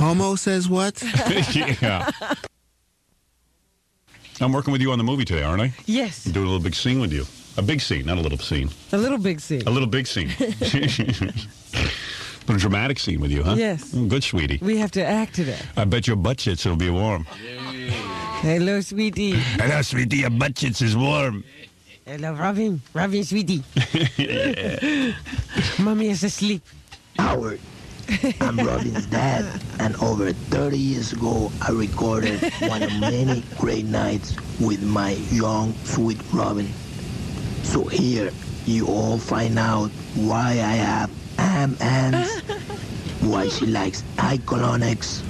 Homo says what? Yeah. I'm working with you on the movie today, aren't I? Yes. I'm doing a little big scene with you. A big scene, not a little scene. A little big scene. A little big scene. A dramatic scene with you, huh? Yes. Oh, good, sweetie. We have to act today. I bet your butt shits will be warm. Hello, sweetie. Hello, sweetie. Your butt shits is warm. Hello, Robin. Robin, sweetie. Mommy is asleep. Howard, I'm Robin's dad, and over 30 years ago, I recorded one of many great nights with my young, sweet Robin. So here, you all find out why I have ham hands, why she likes eye colonics,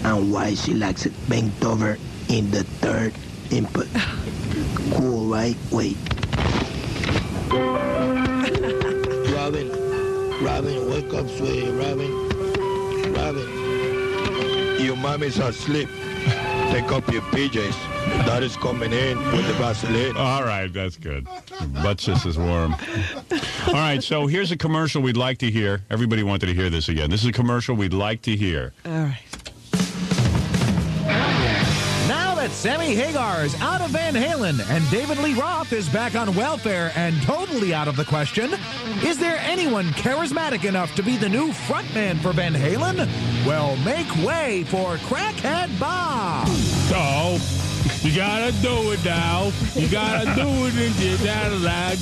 and why she likes it bent over in the third input. Cool, right? Wait. Robin, wake up, sweetie. Robin. Your mommy's asleep. Take up your PJs. Daddy's coming in with the Vaseline. All right, that's good. Butt shits is warm. All right, so here's a commercial we'd like to hear. Everybody wanted to hear this again. This is a commercial we'd like to hear. All right. Now that Sammy Hagar is out of Van Halen and David Lee Roth is back on welfare and totally out of the question, is there anyone charismatic enough to be the new frontman for Van Halen? Well, make way for Crackhead Bob. So, you gotta do it now. You gotta do it in your Cadillac.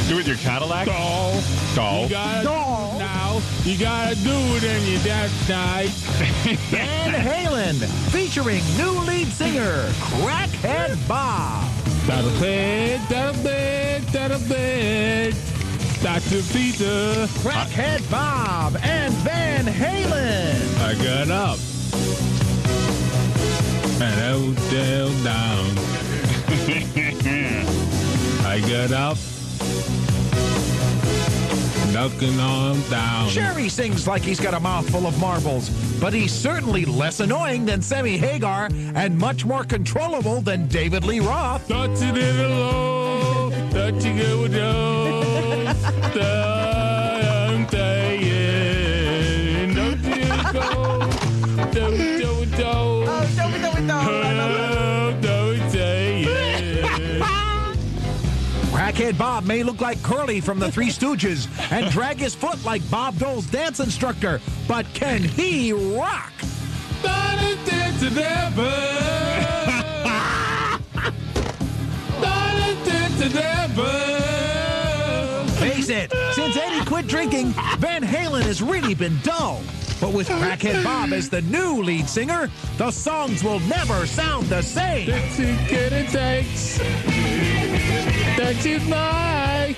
Do it with your Cadillac? You gotta do it now. You gotta do it in your dad's night. Van Halen, featuring new lead singer, Crackhead Bob. Da-da-bed, Dr. Peter. Crackhead Bob and Van Halen. I got up. And I down down. I got up. Knocking on down. Sherry sings like he's got a mouthful of marbles, but he's certainly less annoying than Sammy Hagar and much more controllable than David Lee Roth. Touching it alone. Touching it with you. I'm saying. Don't you go. Don't. Crackhead Bob may look like Curly from the Three Stooges and drag his foot like Bob Dole's dance instructor, but can he rock? Face it, since Eddie quit drinking, Van Halen has really been dull. But with Crackhead Bob as the new lead singer, the songs will never sound the same. That you like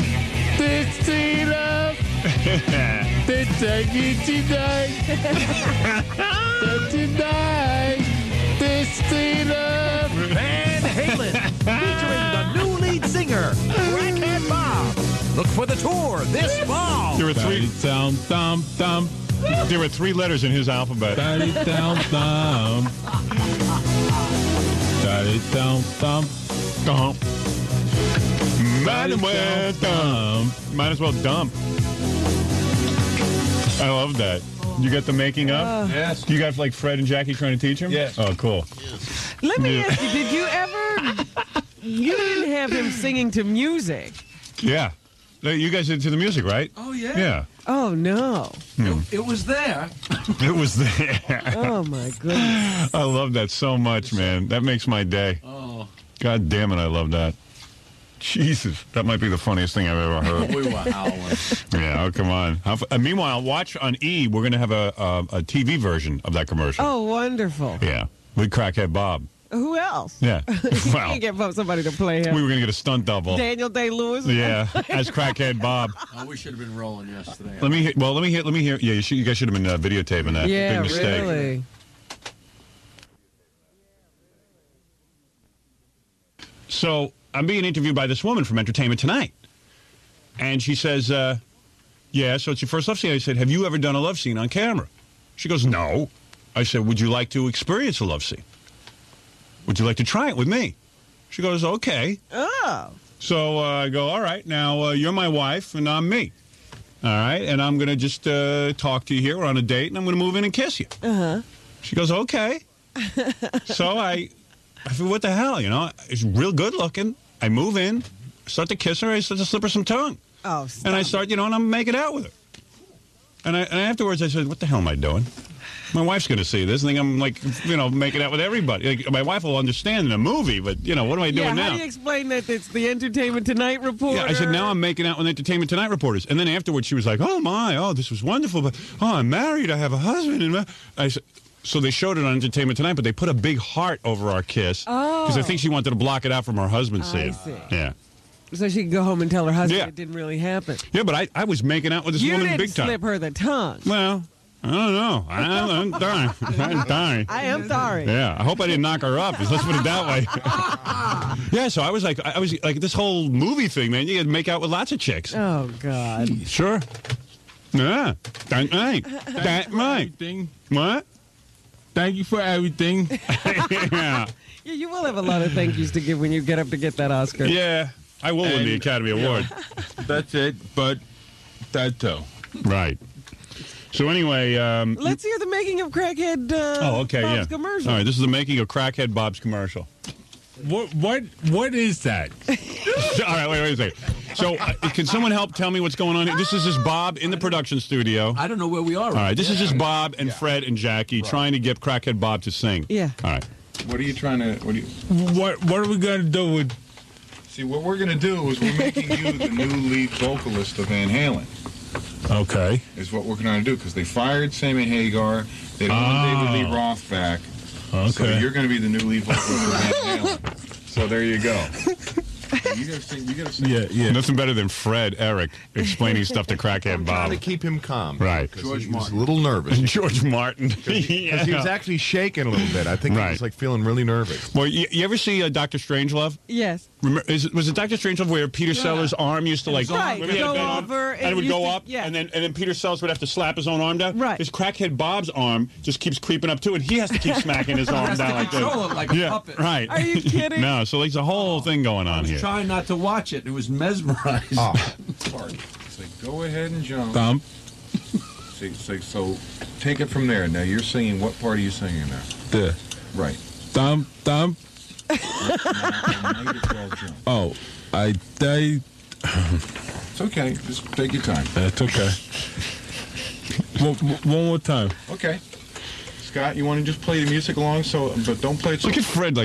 this seed up. They take you tonight. That you like this seed up. Van Halen, featuring the new lead singer, Crackhead Bob. Look for the tour this fall. There were three letters in his alphabet. Might as well dump. I love that. You got the making up? Yes. You got like Fred and Jackie trying to teach him? Yes. Oh, cool. Let me ask you, did you ever... You didn't have him singing to music. Yeah. You guys did to the music, right? Oh, yeah. Yeah. Oh, no. It was there. It was there. Oh, my goodness. I love that so much, man. That makes my day. Oh. God damn it, I love that. Jesus, that might be the funniest thing I've ever heard. We were howling. Yeah, oh, come on. Meanwhile, watch on E, we're going to have a TV version of that commercial. Oh, wonderful. Yeah, with Crackhead Bob. Who else? Yeah. You Well, can't get somebody to play him. we were going to get a stunt double. Daniel Day-Lewis? Yeah, as Crackhead Bob. Oh, we should have been rolling yesterday. Let me hear. Yeah, you guys should have been videotaping that. Yeah, Big mistake. really. So I'm being interviewed by this woman from Entertainment Tonight. And she says, yeah, so it's your first love scene. I said, have you ever done a love scene on camera? She goes, no. I said, would you like to experience a love scene? Would you like to try it with me? She goes, okay. Oh. So I go, all right, now you're my wife and I'm me. All right, and I'm going to just talk to you here. We're on a date, and I'm going to move in and kiss you. She goes, okay. So I feel, what the hell, you know? It's real good looking. I move in, start to kiss her. I start to slip her some tongue. Oh, stop. And I start, you know, and I'm making out with her. And afterwards I said, what the hell am I doing? My wife's going to see this and think I'm, like, you know, making out with everybody. Like, my wife will understand in a movie, but, you know, what am I doing now? How do you explain that it's the Entertainment Tonight reporter? Yeah, I said, now I'm making out with Entertainment Tonight reporters. And then afterwards she was like, oh, this was wonderful. But, I'm married. I have a husband. And I said, so they showed it on Entertainment Tonight, but they put a big heart over our kiss. Because I think she wanted to block it out from her husband seeing it. see. Yeah. So she could go home and tell her husband Yeah. it didn't really happen. Yeah, but I was making out with this You woman didn't big time. slip her the tongue. Well, I don't know. I'm dying. I'm dying. I am sorry. Yeah, I hope I didn't knock her up. Let's put it that way. Yeah, so I was like this whole movie thing, man. You got to make out with lots of chicks. Oh, God. Sure. Yeah. That right. That right. Everything. What? Thank you for everything. Yeah. Yeah, you will have a lot of thank yous to give when you get up to get that Oscar. Yeah. I will win the Academy Award. That's it. But that's all. Right. So anyway, Let's hear the making of Crackhead Bob's commercial. All right, this is the making of Crackhead Bob's commercial. What is that? All right, wait a second. So, can someone help tell me what's going on here? This is just Bob in the production studio. I don't know where we are. All right, this is just Bob and Fred and Jackie trying to get Crackhead Bob to sing. Yeah. All right. What are you trying to? What are we gonna do with? See, what we're gonna do is we're making you the new lead vocalist of Van Halen. Okay. Is what we're gonna do because they fired Sammy Hagar. They don't want David Lee Roth back. Okay. So you're gonna be the new lead vocalist of Van Halen. So there you go. You gotta sing. You gotta sing. Yeah. Nothing better than Fred Eric explaining stuff to Crackhead Bob. Trying to keep him calm. Right. George He was Martin. a little nervous. George Martin. Because he was actually shaking a little bit. I think he Right. was like feeling really nervous. Well, you ever see Dr. Strangelove? Yes. Was it Dr. Strangelove where Peter Sellers' arm used to like Right, remember he had a go big arm? over, and it would used go to- up, yeah. and then Peter Sellers would have to slap his own arm down. Right. Because Crackhead Bob's arm just keeps creeping up too, and he has to keep smacking his arm Has to down like this. control it like a Yeah, puppet. right. Are you kidding? No, so there's a whole thing going on here. Trying not to watch it. It was mesmerized. So go ahead and jump. Thump. So take it from there. Now you're singing. What part are you singing now? The Right. thump. Now you just all jump. Oh, It's okay. Just take your time. That's okay. One more time. Okay. Scott, you want to just play the music along? But don't play it. So Look at Fred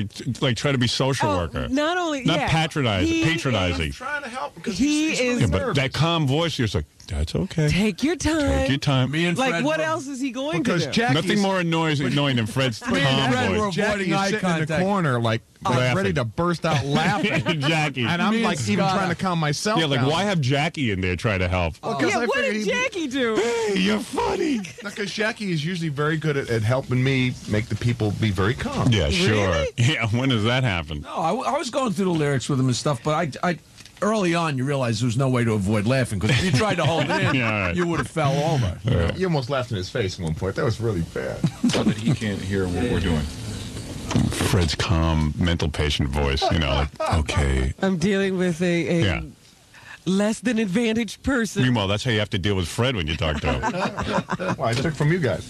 like try to be social worker. Not only Not yeah, patronizing, he patronizing. Trying to help because He he's is- really Yeah, but nervous. that calm voice, you're just like, that's okay. Take your time. Take your time. Me and Like, Fred what were- else is he going Because to do? Jackie Nothing is- more annoying than Fred's calm and Fred were voice. Jackie avoiding is eye sitting in the contact. corner like Laughing. ready to burst out laughing. Jackie. And I'm Me like and even Scott. trying to calm myself Yeah, like down. why have Jackie in there trying to help? Because Yeah, I what figured did he'd be- Jackie do? Hey, you're funny. Because Jackie is usually very good at helping me make the people be very calm. Yeah, sure. Really? Yeah, when does that happen? No, I was going through the lyrics with him and stuff, but I early on you realize there was no way to avoid laughing because if you tried to hold it in, Yeah, right. you would have fell over. You almost laughed in his face at one point. That was really bad. so that he can't hear what we're doing. Fred's calm, mental patient voice, you know, like, okay. I'm dealing with a Yeah. less than advantaged person. Meanwhile, that's how you have to deal with Fred when you talk to him. Well, I took from you guys.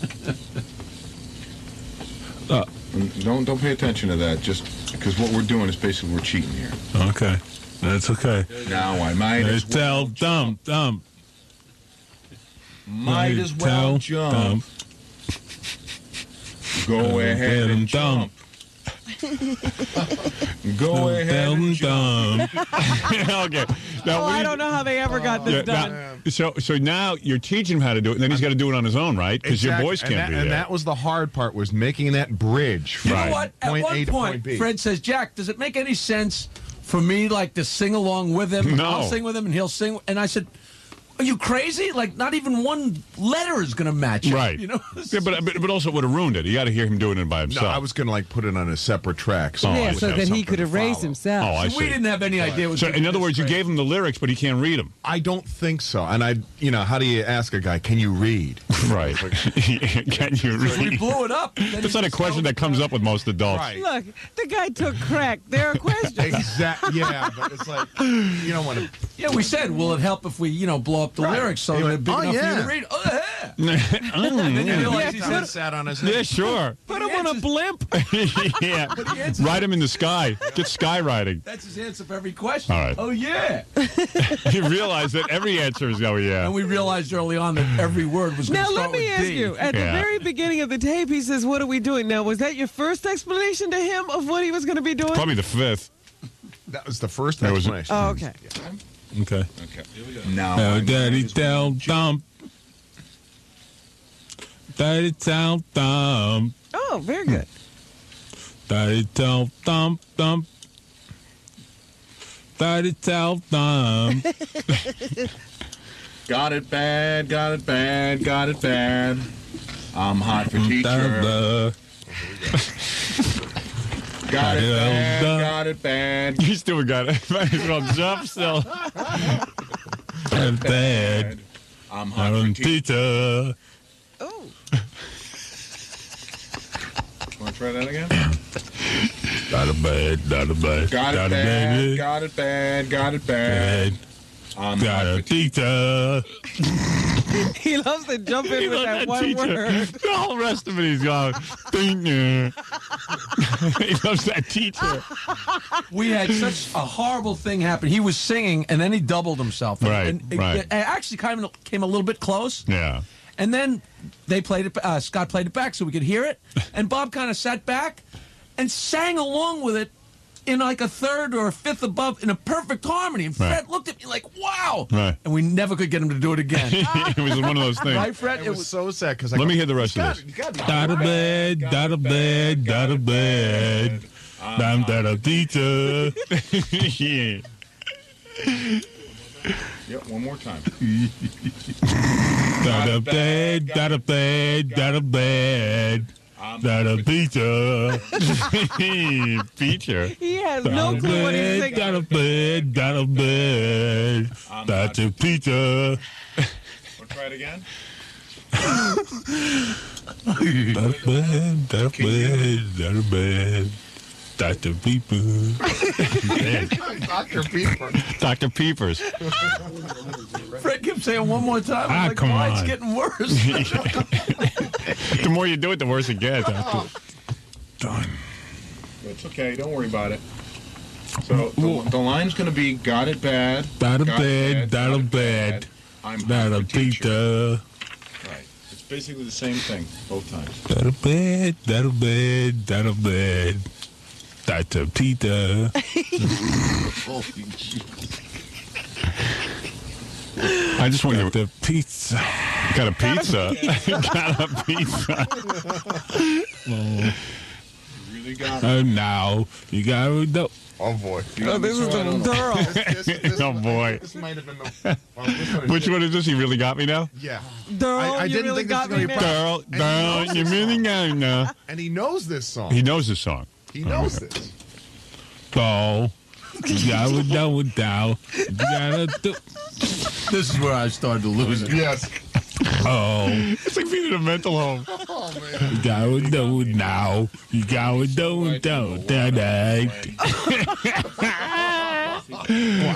Don't pay attention to that. Just because what we're doing is basically we're cheating here. Okay. That's okay. Now I might as Tell well thump. Might as well jump. Go ahead and jump. Go ahead and jump. Okay. Now, Oh, I don't know how they ever got this Yeah, done. now, so now you're teaching him how to do it, and then he's got to do it on his own, right? Because your Exactly. voice can't and be that, and there. that was the hard part, was making that bridge from You Right. know what? At point one A to point, point B. Fred says, "Jack, does it make any sense for me like to sing along with him? No. I'll sing with him and he'll sing." And I said, "Are you crazy? Like not even one letter is going to match it." Right. You know. Yeah, but also it would have ruined it. You got to hear him doing it by No, himself. I was going to like put it on a separate track. So Oh, Yeah, I I see. so would have that he something could to erase follow. himself. Oh, I So we see. didn't have any idea. It was So, gonna in be other this words, you great. gave him the lyrics, but he can't read them. I don't think so. And how do you ask a guy, can you read? Right. Can you We really? blew it up. That's not a question that comes up with most adults. Right. Look, the guy took crack. There are questions. Exactly. Yeah, but it's like you don't want to. Yeah, we said, will it help if we, blow up the lyrics so they're big enough for you to read? Oh, yeah. And then you realize he Yeah, said, Sat on his Yeah, sure. Put him on a blimp. Yeah. answers- Ride him in the sky. Get sky riding. that's his answer for every question. All right. Oh, yeah. You realize that every answer is, oh, yeah. And we realized early on that every word was going Now, to start let me with ask D. you, at the Yeah. very beginning of the tape, he says, what are we doing? Now, was that your first explanation to him of what he was going to be doing? Probably the fifth. That was the first That was- explanation. Oh, okay. Okay. Okay. Here we go. Now, Oh, daddy, tell thump. Daddy, tell thump. Oh, very good. Daddy, tell thump, thump. Daddy, tell thump. got it bad, got it bad, got it bad. I'm hot for teacher. Got it bad, got it bad. You still got it. Might as well jump still. Bad. I'm hot for teacher. Peter. Oh, Want to try that again? Not a bad, not a bad. Got it not a bad, bad. got it bad, got it bad. Bad. I'm Got hot a for teacher. teacher. he loves to jump in with that one word. The whole rest of it, he's going, he loves that teacher. We had such a horrible thing happen. He was singing, and then he doubled himself. Right, And right. it actually kind of came a little bit close. Yeah. And then they played it. Scott played it back so we could hear it. And Bob kind of sat back and sang along with it in like a third or a fifth above in a perfect harmony. And Fred Right. looked at me like, "Wow!" Right. And we never could get him to do it again. It was one of those things. Right, Fred? It was so sad because Let me hear the rest of this. Got a bad, got a bad, got a bad. I'm that a teacher. Yeah. Yep, one more time. Got a bad, got a bad, got a bad. Got a teacher. Feature. He has no clue what he's singing. Got a bad, got a bad. That's a teacher. Want to try it again? Got a bad, got a bad, got a bad. Dr. People. Dr. Pieper. Dr. Peepers. Fred kept saying one more time. I'm like, come why? on. It's getting worse. The more you do it, the worse it gets. Done. It's okay. Don't worry about it. So the line's going to be got it bad. Got a got bad, got a bad. I'm Got hot a for teacher. teacher. Right. It's basically the same thing both times. Got a bad, got a bad, got a bad. That's a teacher. I just want Got to. the pizza. Got a pizza. Got a pizza. Really got it. Now you gotta know. Oh boy. Oh, this is some Durham. Oh, boy. This might have been the. Well, this one is- Which one is this? He really got me now? Yeah. Durham, I you didn't really think this got was me gonna be now. Girl, you really got me now. And he knows this song. He knows this song. He knows this. So you gotta know it now. You gotta do. This is where I started to lose it. Yes. Oh, It's like being in a mental home. Oh man. you gotta do it now. You gotta do it today.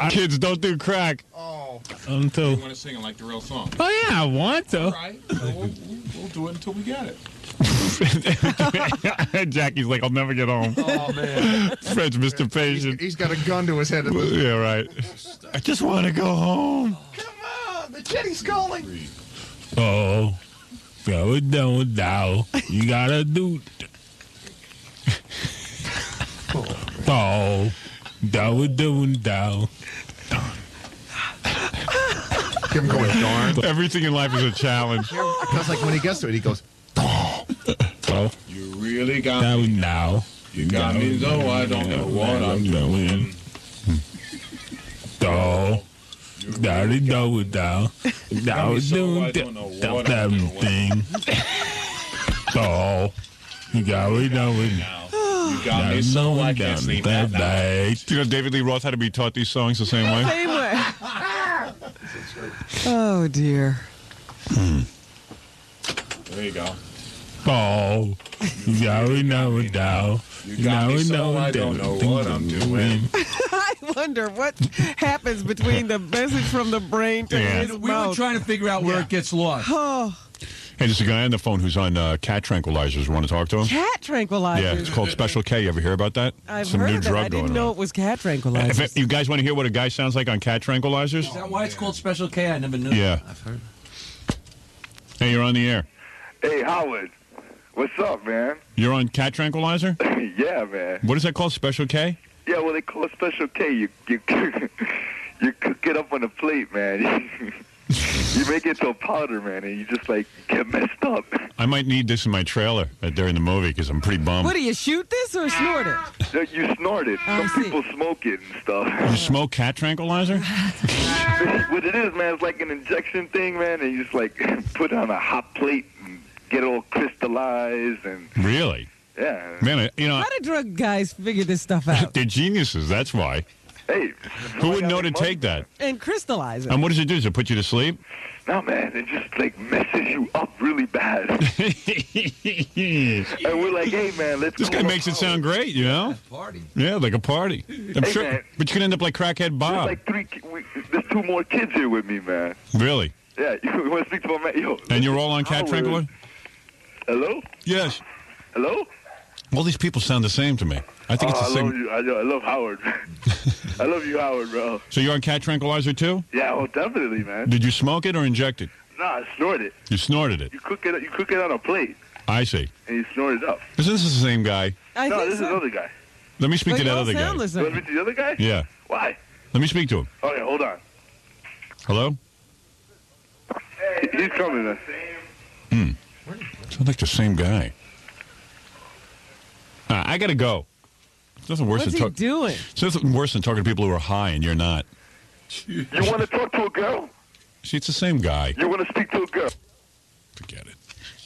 Kids, don't do crack. Oh. Until. You want to sing it like the real song? Oh yeah, I want to. All right. So we'll do it until we get it. Jackie's like, I'll never get home. Oh man. Fred's Mr. Patient. He's got a gun to his head. At this. Yeah, right. I just want to go home. Come on, the jetty's calling. Oh, gotta do it now. You gotta do. Oh, do it now. Keep him going, darn. Everything in life is a challenge. Because like when he gets to it, he goes. Oh, You really got do me. it now. You got me though I don't know what I'm doing. Oh, gotta do it now. Now me so I do don't know what I'm that doing. thing. Oh, you gotta do it now. You got me so I can't sleep at night. night. Do you know David Lee Roth had to be taught these songs the same way? Same way. Oh, dear. There you go. Oh, yeah, we know it now. You got me so I don't know what I'm doing. I wonder what happens between the message from the brain to Yeah. his We mouth. were trying to figure out where it gets lost. Oh, Hey, there's a guy on the phone who's on cat tranquilizers. Want to talk to him? cat tranquilizers. Yeah, it's called Special K. You ever hear about that? I've Some heard new of that. drug I going didn't know around. it was cat If tranquilizers. you guys want to hear what a guy sounds like on cat tranquilizers? Is that why it's called Special K? I never knew. Yeah. I've heard. Hey, you're on the air. Hey, Howard. What's up, man? You're on cat tranquilizer? Yeah, man. What is that called? Special K? Yeah, well, they call it Special K. You you cook it up on a plate, man. You make it to a powder, man, and you just, like, get messed up. I might need this in my trailer during the movie because I'm pretty bummed. What do you shoot this or snort it? You snort it. I Some see. people smoke it and stuff. You smoke cat tranquilizer? What it is, man, it's like an injection thing, man, and you just, like, put it on a hot plate and get it all crystallized, and, Really? yeah. Man, How do drug guys figure this stuff out they're geniuses. That's why. Hey. Who would know to take that? and crystallize it? And what does it do? Does it put you to sleep? No, man, it just, like, messes you up really bad. This And we're like, hey, man, let's go. guy makes it sound great, you know? Party. Yeah, like a party. I'm Hey, sure. man. But you could end up like crackhead Bob. There's there's 2 more kids here with me, man. Really? Yeah, you want to speak to my man? Yo, And you're all on cat Howard. tranquilizer? Hello? Yes. Hello? All these people sound the same to me. I think it's I the love same. you. I love Howard. I love you, Howard, bro. So you're on cat tranquilizer too? Yeah, well, definitely, man. Did you smoke it or inject it? Nah, I snort it. You snorted it. You cook it on a plate, I see. and you snort it up. Isn't this the same guy? I No, think this is so. the other guy. Let me speak But to that y'all other sound guy. the You want same. to meet the other guy? Yeah. Why? Let me speak to him. Okay, hold on. Hello? He's coming, man. Sounds like the same guy. I gotta go. It's nothing worse What's than he doing? It's nothing worse than talking to people who are high and you're not. You want to talk to a girl? See, it's the same guy. You want to speak to a girl? Forget it.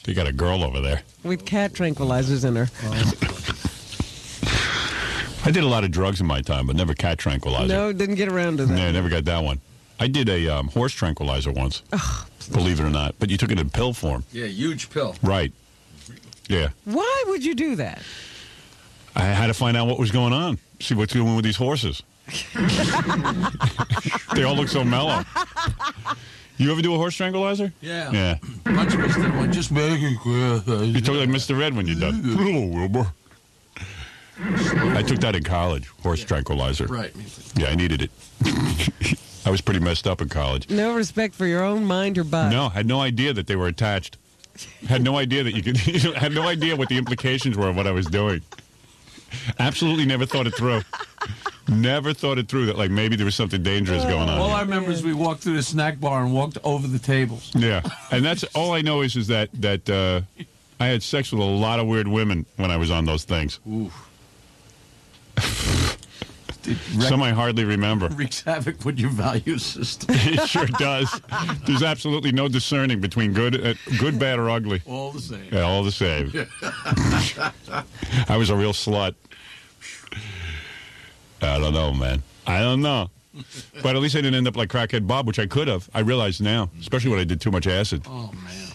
They got a girl over there. With cat tranquilizers in her. I did a lot of drugs in my time, but never cat tranquilizer. No, didn't get around to that. Yeah, I never got that one. I did a horse tranquilizer once, believe it or not. But you took it in pill form. Yeah, huge pill. Right. Yeah. Why would you do that? I had to find out what was going on. See what's going on with these horses. They all look so mellow. You ever do a horse tranquilizer? Yeah. Yeah. Bunch of us did one. Just make it clear. You talk like Mr. Red when you're done. Hello, Wilbur. I took that in college, horse tranquilizer. Right. Yeah, I needed it. I was pretty messed up in college. No respect for your own mind or body. No, had no idea that they were attached. Had no idea that you could. Had no idea what the implications were of what I was doing. Absolutely never thought it through. Never thought it through that like maybe there was something dangerous going on. All I here. remember is we walked through the snack bar and walked over the tables. Yeah, and that's all I know is that I had sex with a lot of weird women when I was on those things. Ooh. Some I hardly remember. Wreaks havoc with your value system. It sure does. There's absolutely no discerning between good, bad, or ugly. All the same. Yeah, all the same. I was a real slut. I don't know, man. I don't know. But at least I didn't end up like Crackhead Bob, which I could have. I realize now, especially when I did too much acid. Oh, man.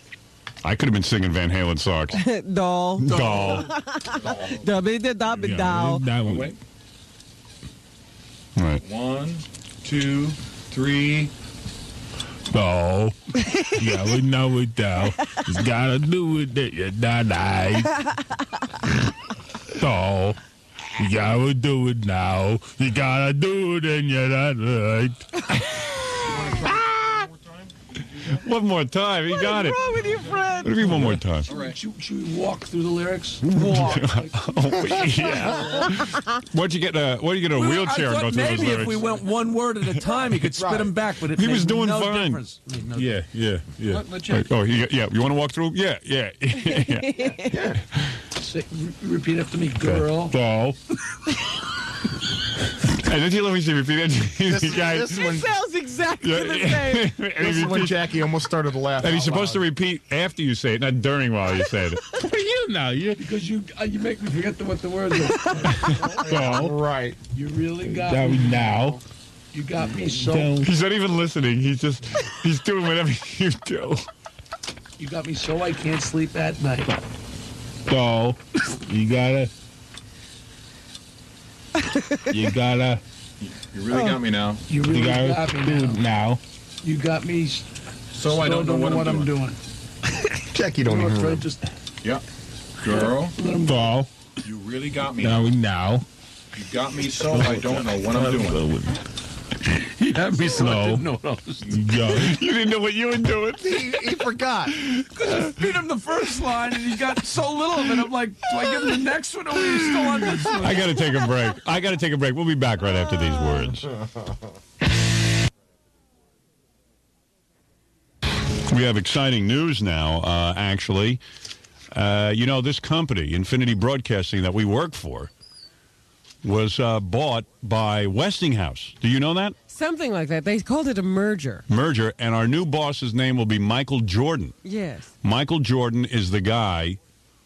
I could have been singing Van Halen songs. Doll. Doll. Doll. That one. Wait. Right. 1, 2, 3. Oh, yeah, we know it though. It's gotta do with it. You're not nice. Oh, you gotta do it now. You gotta do it and you're not right. One more time. He got it. What's wrong with you, Fred? What do you mean one more time? Should we walk through the lyrics? Oh, yeah. Why'd you get a wheelchair and go through those maybe lyrics? if we went one word at a time, he could spit them back, but it He made was doing no fine. difference. Made no Yeah. Let's check. Oh, yeah. You want to walk through? Yeah. Say, repeat after me, girl. Doll. And then you let me see repeat that. This It one, sounds exactly the same. this one, Jackie almost started to laugh. And he's out supposed to loud. repeat after you say it, not during while you say it. You know, Because you make me forget what the words are. so Right. You really got that me. we now. You got me so. Don't He's not even listening. He's doing whatever you do. You got me so I can't sleep at night. So, you gotta. You really got me now. You really gotta got me do it now. now. You got me. So I don't know what I'm doing. Jackie, don't even Fred, know. just Yeah. Girl, So, you really got me now now. we now. You got me so I don't know what I'm doing. you had me so I No. didn't know what I was doing. Yo. You didn't know what you were doing. He forgot. Beat him the first line, and he got so little of it. I'm like, do I give him the next one, or are we still on this one? I got to take a break. We'll be back right after these words. We have exciting news now, actually. You know, this company, Infinity Broadcasting, that we work for, was bought by Westinghouse. Do you know that? Something like that. They called it a merger. Merger, and our new boss's name will be Michael Jordan. Yes. Michael Jordan is the guy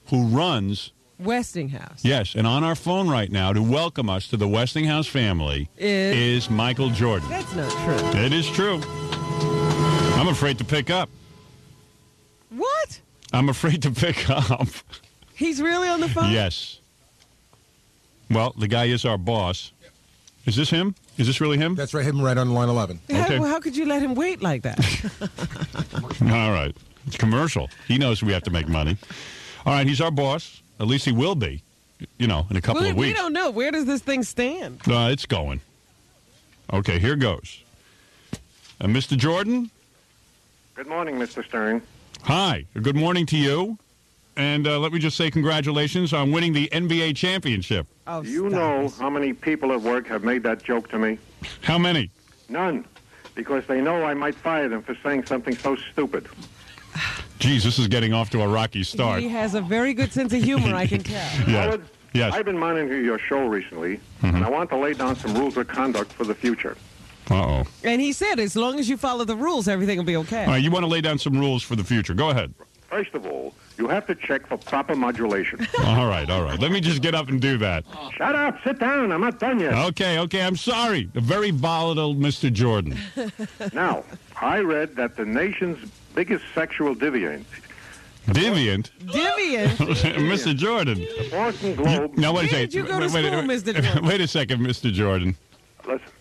who runs, Westinghouse. yes, and on our phone right now to welcome us to the Westinghouse family is Michael Jordan. That's not true. It is true. I'm afraid to pick up. What? I'm afraid to pick up. He's really on the phone? Yes. Well, the guy is our boss. Is this him? Is this really him? That's right, him right on line 11. Okay. How could you let him wait like that? All right. It's commercial. He knows we have to make money. All right, he's our boss. At least he will be, you know, in a couple of We weeks. don't know. Where does this thing stand? It's going. Okay, here goes. Mr. Jordan? Good morning, Mr. Stern. Hi. Good morning to you. And let me just say congratulations on winning the NBA championship. Oh, Do you know how many people at work have made that joke to me? How many? None. Because they know I might fire them for saying something so stupid. Geez, this is getting off to a rocky start. He has a very good sense of humor, I can tell. Yeah. Howard, Yes. I've been monitoring your show recently, and I want to lay down some rules of conduct for the future. Uh-oh. And he said, as long as you follow the rules, everything will be okay. All right, you want to lay down some rules for the future. Go ahead. First of all, you have to check for proper modulation. All right. Let me just get up and do that. Shut up. Sit down. I'm not done yet. Okay, I'm sorry. A very volatile Mr. Jordan. Now, I read that the nation's biggest sexual deviant, Deviant? Deviant? Mr. Jordan. the Boston Globe... Now, wait a Where second. did you go to school, Mr. Jordan? Wait a second, Mr. Jordan.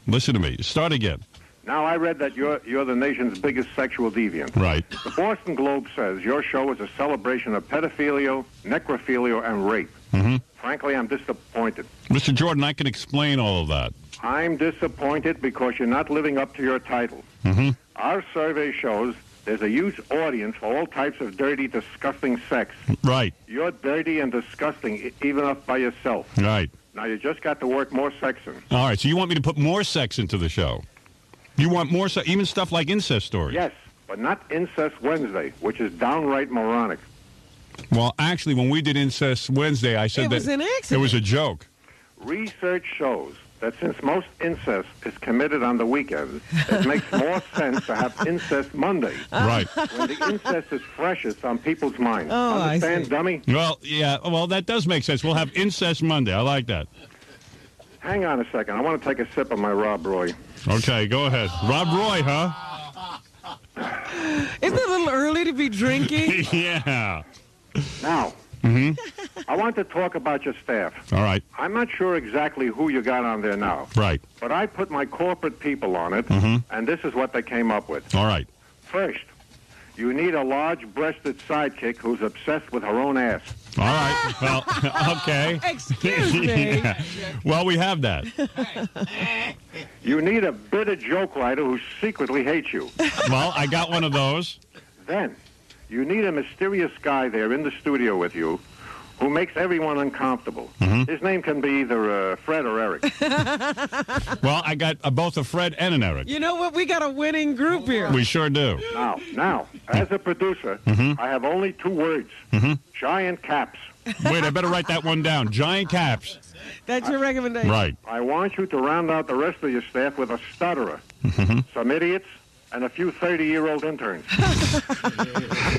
Listen to me. Start again. Now, I read that you're the nation's biggest sexual deviant. Right. The Boston Globe says your show is a celebration of pedophilia, necrophilia, and rape. Mm-hmm. Frankly, I'm disappointed. Mr. Jordan, I can explain all of that. I'm disappointed because you're not living up to your title. Mm-hmm. Our survey shows there's a huge audience for all types of dirty, disgusting sex. Right. You're dirty and disgusting, even up by yourself. Right. Now, you just got to work more sex in. All right, so you want me to put more sex into the show? You want more sex, even stuff like incest stories? Yes, but not Incest Wednesday, which is downright moronic. Well, actually, when we did Incest Wednesday, I said It was that an it was a joke. Research shows that since most incest is committed on the weekend, it makes more sense to have Incest Monday. Right. When the incest is freshest on people's minds. Oh, I Understand, see. dummy? Well, yeah, well, that does make sense. We'll have Incest Monday. I like that. Hang on a second. I want to take a sip of my Rob Roy. Okay, go ahead. Rob Roy, huh? Isn't it a little early to be drinking? Yeah. Now, Mm-hmm. I want to talk about your staff. All right. I'm not sure exactly who you got on there now. Right. But I put my corporate people on it, Mhm. and this is what they came up with. All right. First, you need a large-breasted sidekick who's obsessed with her own ass. All right. Well, okay. Excuse me. Yeah. Well, we have that. You need a bitter joke writer who secretly hates you. Well, I got one of those. Then, you need a mysterious guy there in the studio with you who makes everyone uncomfortable. Mhm. His name can be either Fred or Eric. Well, I got both a Fred and an Eric. You know what? We got a winning group here. We sure do. Now, as a producer, Mhm. I have only 2 words. Mhm. Giant caps. Wait, I better write that one down. Giant caps. That's your recommendation. Right. I want you to round out the rest of your staff with a stutterer, Mhm. some idiots, and a few 30-year-old interns.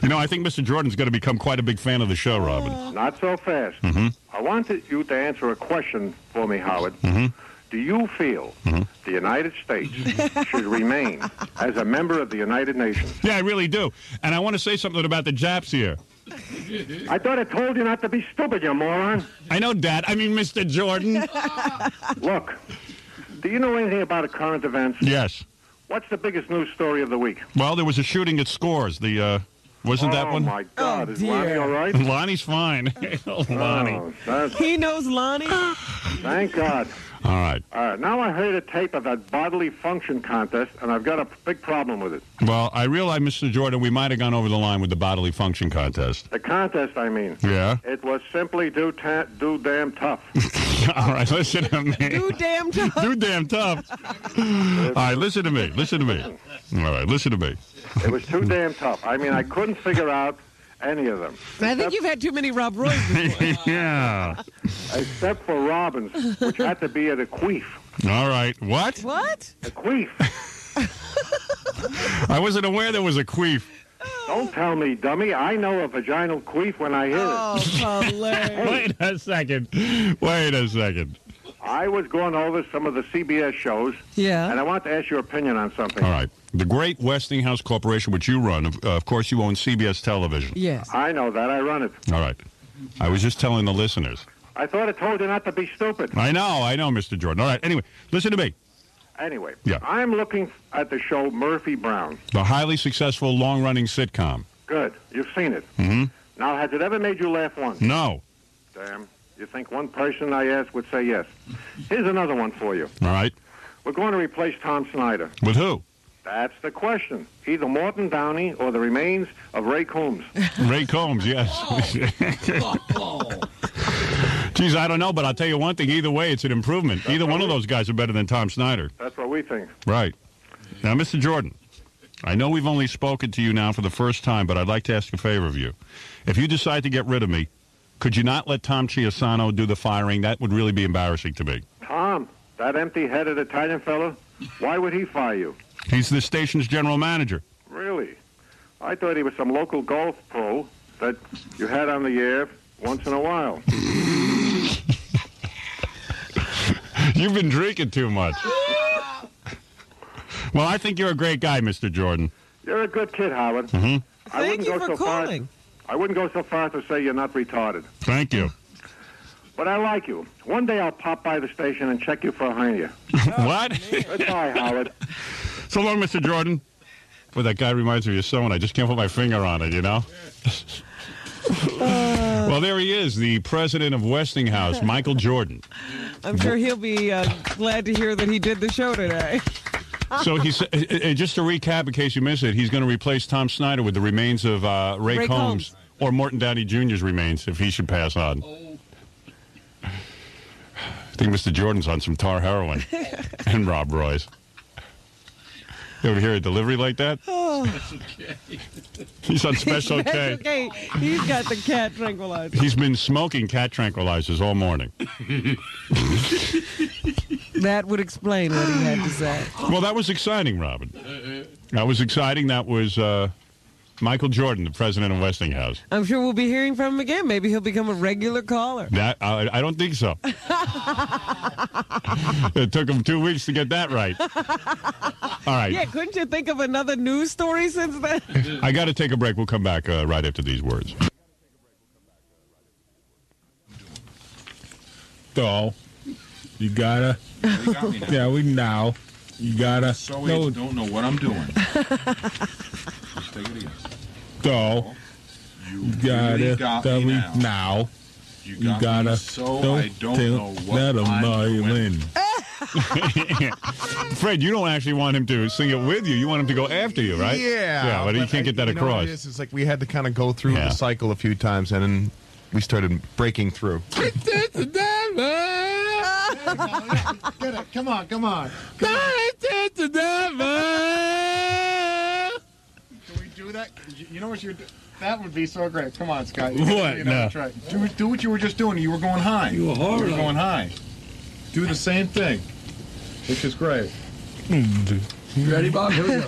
You know, I think Mr. Jordan's going to become quite a big fan of the show, Robin. Not so fast. Mm-hmm. I wanted you to answer a question for me, Howard. Mm-hmm. Do do you feel the United States should remain as a member of the United Nations? Yeah, I really do. And I want to say something about the Japs here. I thought I told you not to be stupid, you moron. I know, Dad. I mean, Mr. Jordan. Look, do you know anything about current events? Yes. What's the biggest news story of the week? Well, there was a shooting at Scores. Wasn't that one? Oh, my God. Is Lonnie all right? Lonnie's fine. Lonnie. He knows Lonnie. Thank God. All right. Now I heard a tape of that bodily function contest, and I've got a big problem with it. Well, I realize, Mr. Jordan, we might have gone over the line with the bodily function contest. The contest, I mean. Yeah? It was simply do damn tough. All right, listen to me. Do damn tough. Do damn tough. All right, listen to me. Listen to me. All right, listen to me. It was too damn tough. I mean, I couldn't figure out any of them. I think you've had too many Rob Roys before. Yeah. Except for Robbins, which had to be at a queef. All right. What? What? A queef. I wasn't aware there was a queef. Don't tell me, dummy. I know a vaginal queef when I hear it. Hilarious. Wait a second. Wait a second. I was going over some of the CBS shows. Yeah. And I want to ask your opinion on something. All right. The great Westinghouse Corporation, which you run, of course, you own CBS Television. Yes. I know that. I run it. All right. I was just telling the listeners. I thought I told you not to be stupid. I know, Mr. Jordan. All right. Anyway, listen to me. Anyway, Yeah. I'm looking at the show Murphy Brown. The highly successful, long-running sitcom. Good. You've seen it. Mm-hmm. Now, has it ever made you laugh once? No. Damn. You think one person I asked would say yes. Here's another one for you. All right. We're going to replace Tom Snyder. With who? That's the question. Either Morton Downey or the remains of Ray Combs. Ray Combs, yes. Geez, I don't know, but I'll tell you one thing. Either way, it's an improvement. Either one of those guys are better than Tom Snyder. That's what we think. Right. Now, Mr. Jordan, I know we've only spoken to you now for the first time, but I'd like to ask a favor of you. If you decide to get rid of me, could you not let Tom Chiasano do the firing? That would really be embarrassing to me. Tom, that empty-headed Italian fellow, why would he fire you? He's the station's general manager. Really? I thought he was some local golf pro that you had on the air once in a while. You've been drinking too much. Well, I think you're a great guy, Mr. Jordan. You're a good kid, Howard. Mm-hmm. Thank you for calling. I wouldn't go so far to say you're not retarded. Thank you. But I like you. One day I'll pop by the station and check you for a hernia. What? Goodbye, Howard. So long, Mr. Jordan. Boy, that guy reminds me of someone. I just can't put my finger on it, you know? Well, there he is, the president of Westinghouse, Michael Jordan. I'm sure he'll be glad to hear that he did the show today. So he's just to recap, in case you missed it, he's going to replace Tom Snyder with the remains of Ray Combs or Morton Downey Jr.'s remains if he should pass on. I think Mr. Jordan's on some tar heroin and Rob Roy's. You ever hear a delivery like that? Oh. He's on Special K. Okay, he's got the cat tranquilizer. He's been smoking cat tranquilizers all morning. That would explain what he had to say. Well, that was exciting, Robin. That was exciting. That was Michael Jordan, the president of Westinghouse. I'm sure we'll be hearing from him again. Maybe he'll become a regular caller. That I don't think so. It took him 2 weeks to get that right. All right. Yeah, couldn't you think of another news story since then? I got to take a break. We'll come back right after these words. So, you gotta. You got me now. Yeah, we know. You gotta. So we don't know what I'm doing. Let's take it again. So, you gotta. really got me now. You got me, so I don't know what I'm doing. Fred, you don't actually want him to sing it with you. You want him to go after you, right? Yeah. Yeah, but he can't get that you know what across. it is? It's like we had to kind of go through the cycle a few times, and then we started breaking through. Get it. Come on. Can we do that? You know what you're doing? That would be so great. Come on, Scott. What? No. Try. Do what you were just doing. You were going high. You were going high. Do the same thing, which is great. You ready, Bob? Here we go.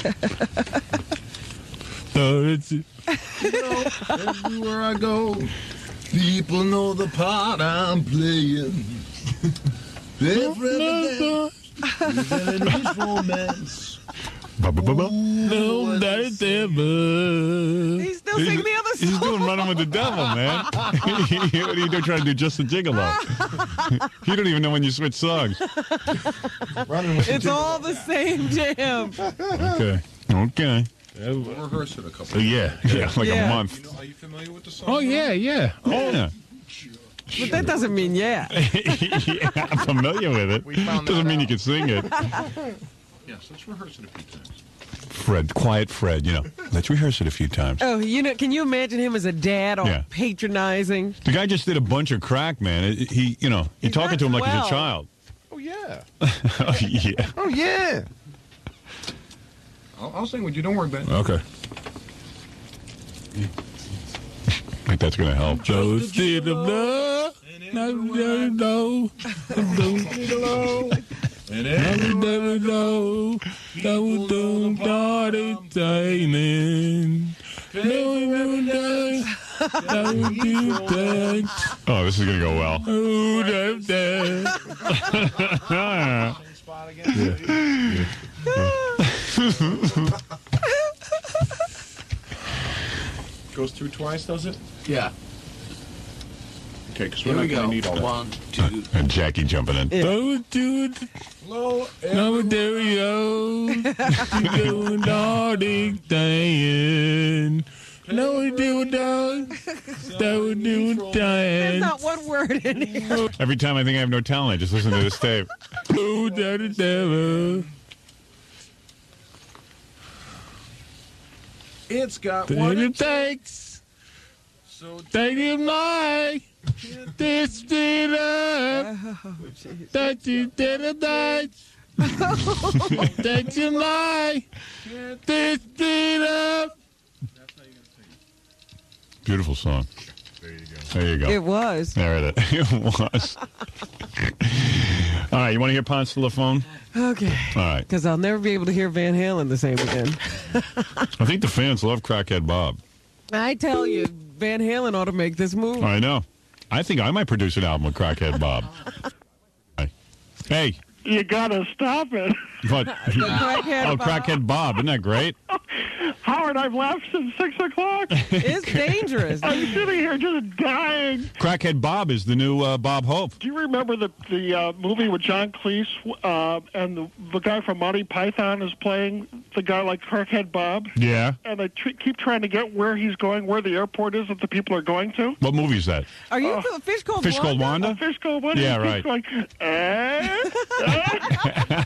Everywhere I go, people know the part I'm playing. romance. No, that's ever. He's still singing the other song. He's doing Running with the Devil, man. What are you doing trying to do Just a Gigolo? You don't even know when you switch songs. It's all the same jam. Okay. Okay. We'll rehearse it a couple. Yeah, like a month. Are you familiar with the song? Oh, yeah. Oh, yeah. But that doesn't mean yeah. Yeah, I'm familiar with it. Doesn't mean you can sing it. Yes, let's rehearse it a few times. Fred, quiet Fred, let's rehearse it a few times. Oh, can you imagine him as a dad all patronizing? The guy just did a bunch of crack, man. You're talking to him like he's a child. Oh, yeah. Oh, yeah. Oh, yeah. I'll sing with you. Don't worry about it. Okay. I think that's going to help. So instead of love, no. And never know, no, don't start entertaining. Oh, this is going to go well. Goes through twice, does it? Yeah. Okay, because we're not going to need all that. 1, 2. And Jackie jumping in. Don't do it. Hello, No, there we go. Doing darling thing. No, we do done. That would do There's dance. not one word in here. Every time I think I have no talent, I just listen to this tape. Oh, that is never. It's got what it takes. So take it my. This it up. That you did it night. That you my. This it up. Beautiful song. There you go. It was. There it is. It was. All right, you want to hear Ponce to the phone? Okay. All right. Because I'll never be able to hear Van Halen the same again. I think the fans love Crackhead Bob. I tell you, Van Halen ought to make this move. I know. I think I might produce an album with Crackhead Bob. Hey. You gotta stop it. What? Crackhead Bob. Crackhead Bob. Isn't that great? Howard, I've laughed since 6 o'clock. It's dangerous. I'm sitting here just dying. Crackhead Bob is the new Bob Hope. Do you remember the movie with John Cleese and the guy from Monty Python is playing the guy like Crackhead Bob? Yeah. And they keep trying to get where he's going, where the airport is that the people are going to. What movie is that? Are you Fish Called Fish Called Wanda? Fish Called Wanda. Yeah, He right. keeps going,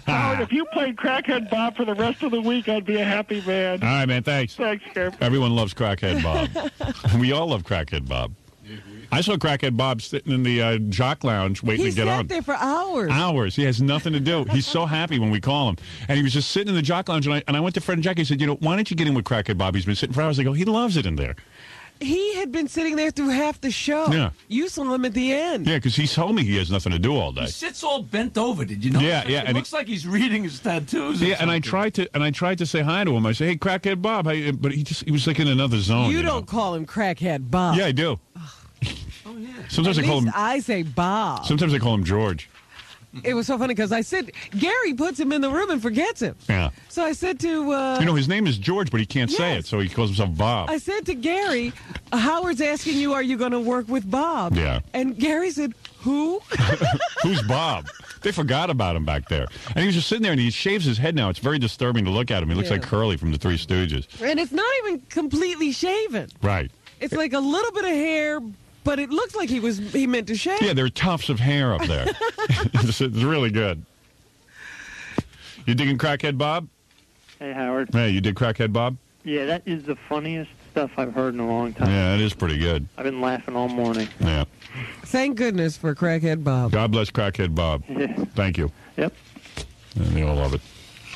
Howard, if you played Crackhead Bob for the rest of the week, I'd be a happy man. All right, man. Thanks. Thanks, Kev. Everyone loves Crackhead Bob. We all love Crackhead Bob. I saw Crackhead Bob sitting in the Jock Lounge waiting He to get sat on. there for hours. Hours. He has nothing to do. He's so happy when we call him. And he was just sitting in the Jock Lounge, and I went to Fred and Jackie and said, why don't you get in with Crackhead Bob? He's been sitting for hours. They go, he loves it in there. He had been sitting there through half the show. Yeah. You saw him at the end. Yeah, because he told me he has nothing to do all day. He sits all bent over. Did you know? Yeah, yeah, It and looks like he's reading his tattoos. or Yeah, and I something. tried to say hi to him. I said, "Hey, Crackhead Bob," but he was like in another zone. You don't call him Crackhead Bob. Yeah, I do. Oh, yeah. Sometimes At I call least him. I say Bob. Sometimes I call him George. It was so funny because I said, Gary puts him in the room and forgets him. Yeah. So I said to... His name is George, but he can't say it, so he calls himself Bob. I said to Gary, Howard's asking you, are you going to work with Bob? Yeah. And Gary said, who? Who's Bob? They forgot about him back there. And he was just sitting there, and he shaves his head now. It's very disturbing to look at him. He looks Yeah. like Curly from the Three Stooges. And it's not even completely shaven. Right. It's like a little bit of hair, but it looks like he meant to shave. Yeah, there are tufts of hair up there. It's really good. You digging Crackhead Bob? Hey, Howard. Hey, you dig Crackhead Bob? Yeah, that is the funniest stuff I've heard in a long time. Yeah, it is pretty good. I've been laughing all morning. Yeah. Thank goodness for Crackhead Bob. God bless Crackhead Bob. Thank you. Yep. And they all love it.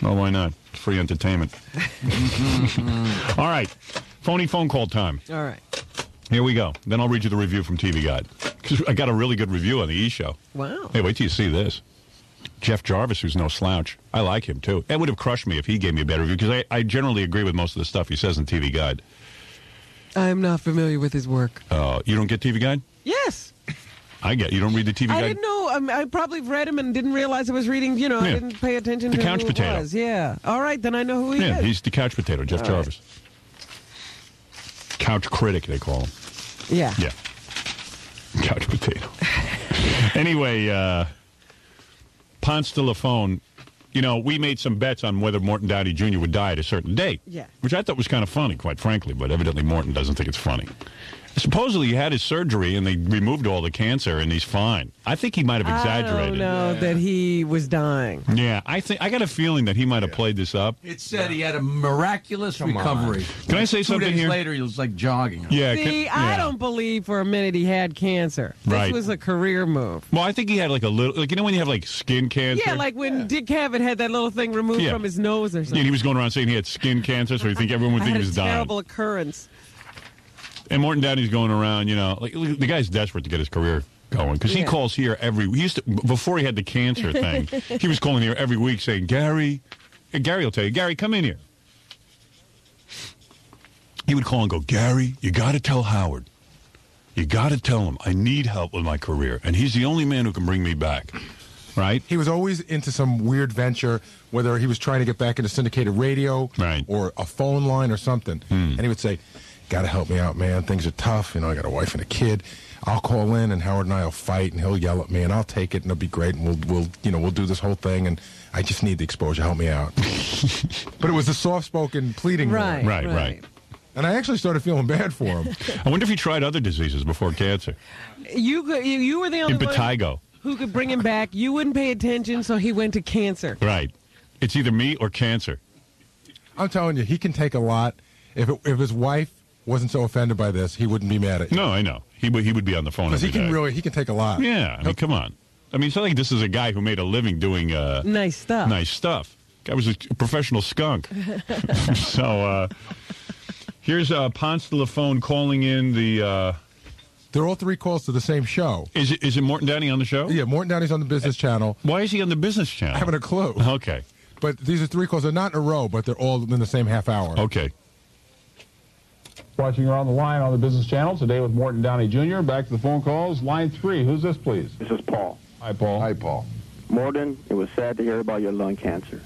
Oh, why not? It's free entertainment. All right. Phony phone call time. All right. Here we go. Then I'll read you the review from TV Guide. 'Cause I got a really good review on the E! Show. Wow. Hey, wait till you see this. Jeff Jarvis, who's no slouch. I like him, too. It would have crushed me if he gave me a better review, because I generally agree with most of the stuff he says in TV Guide. I'm not familiar with his work. You don't get TV Guide? Yes. I get. You don't read the TV I Guide? didn't know I probably read him and didn't realize I was reading. You know, I Yeah. didn't pay attention The to couch who potato. it was. Yeah. All right, then I know who he Yeah, is. he's the couch potato, Jeff All right. Jarvis. Couch critic, they call him. Yeah. Yeah. Couch potato. Anyway, Ponce de Lafone, you know, we made some bets on whether Morton Downey Jr. would die at a certain date. Yeah. Which I thought was kind of funny, quite frankly, but evidently Morton doesn't think it's funny. Supposedly he had his surgery and they removed all the cancer and he's fine. I think he might have exaggerated. I don't know that he was dying. Yeah, I got a feeling that he might have played this up. It said he had a miraculous recovery. Can I say something 2 days here? later, he was like jogging. Yeah. See, I don't believe for a minute he had cancer. This Right. was a career move. Well, I think he had like a little, like, you know when you have like skin cancer? Yeah, like when Dick Cavett had that little thing removed Yeah. from his nose or Yeah, something. and he was going around saying he had skin cancer, so you think everyone would I think had he a was dying. terrible occurrence. And Morton Downey's going around, you know, like the guy's desperate to get his career going because he Yeah. calls here he used to, before he had the cancer thing, he was calling here every week saying, Gary will tell you, Gary, come in here. He would call and go, Gary, you got to tell Howard. You got to tell him I need help with my career, and he's the only man who can bring me back. Right? He was always into some weird venture, whether he was trying to get back into syndicated radio or a phone line or something. And he would say, got to help me out, man. Things are tough. You know, I got a wife and a kid. I'll call in, and Howard and I will fight, and he'll yell at me, and I'll take it, and it'll be great, and we'll do this whole thing, and I just need the exposure. Help me out. But it was a soft-spoken pleading. Right, Right, right. And I actually started feeling bad for him. I wonder if he tried other diseases before cancer. You were the only one Impetigo. who could bring him back. You wouldn't pay attention, so he went to cancer. Right. It's either me or cancer. I'm telling you, he can take a lot. If his wife wasn't so offended by this, he wouldn't be mad at you. No, I know. He would be on the phone Because every day. he can take a lot. Yeah, I mean, come on. I mean, it's not like this is a guy who made a living doing nice stuff. Nice stuff. Guy was a professional skunk. So here's Ponce de Lafone calling in the. They're all three calls to the same show. Is it Morton Downey on the show? Yeah, Morton Downey's on the Business Channel. Why is he on the Business Channel? I haven't a clue. Okay. But these are three calls. They're not in a row, but they're all in the same half hour. Okay. Watching her on the line on the Business Channel today with Morton Downey Jr. Back to the phone calls. Line 3. Who's this, please? This is Paul. Hi, Paul. Hi, Paul. Morton, it was sad to hear about your lung cancer.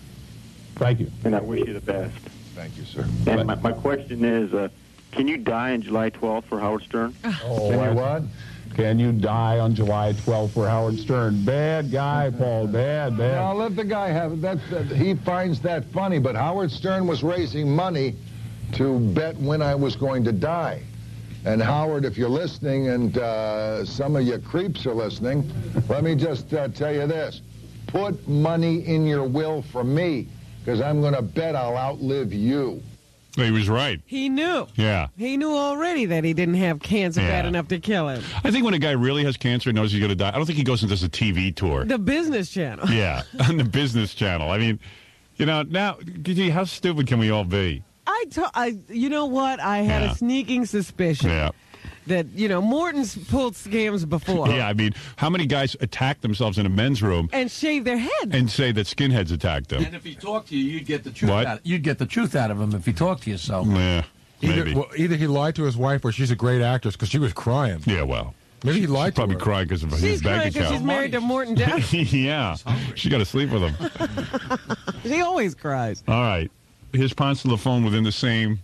Thank you. And I wish you the best. Thank you, sir. And my question is, can you die on July 12th for Howard Stern? Oh, Can you what? Can you die on July 12th for Howard Stern? Bad guy, Paul. Bad. Now, let the guy have it. He finds that funny, but Howard Stern was raising money to bet when I was going to die. And Howard, if you're listening, and some of you creeps are listening, let me just tell you this. Put money in your will for me, because I'm going to bet I'll outlive you. He was right. He knew. Yeah. He knew already that he didn't have cancer bad enough to kill him. I think when a guy really has cancer and knows he's going to die, I don't think he goes and does a TV tour. The Business Channel. Yeah, on the Business Channel. I mean, you know, now, gee, how stupid can we all be? You know what? I had a sneaking suspicion that, Morton's pulled scams before. Yeah, I mean, how many guys attack themselves in a men's room And shave their heads. and say that skinheads attacked them? And if he talked to you, you'd get the truth What? out. You'd get the truth out of him if he talked to you. So Yeah, maybe. Either he lied to his wife or she's a great actress because she was crying. Yeah, well. Maybe he lied to Probably her. crying because of his She's bank crying because account. she's married to Morton Downey. Yeah, she got to sleep with him. She always cries. All right. Here's Ponce de Lafone within the same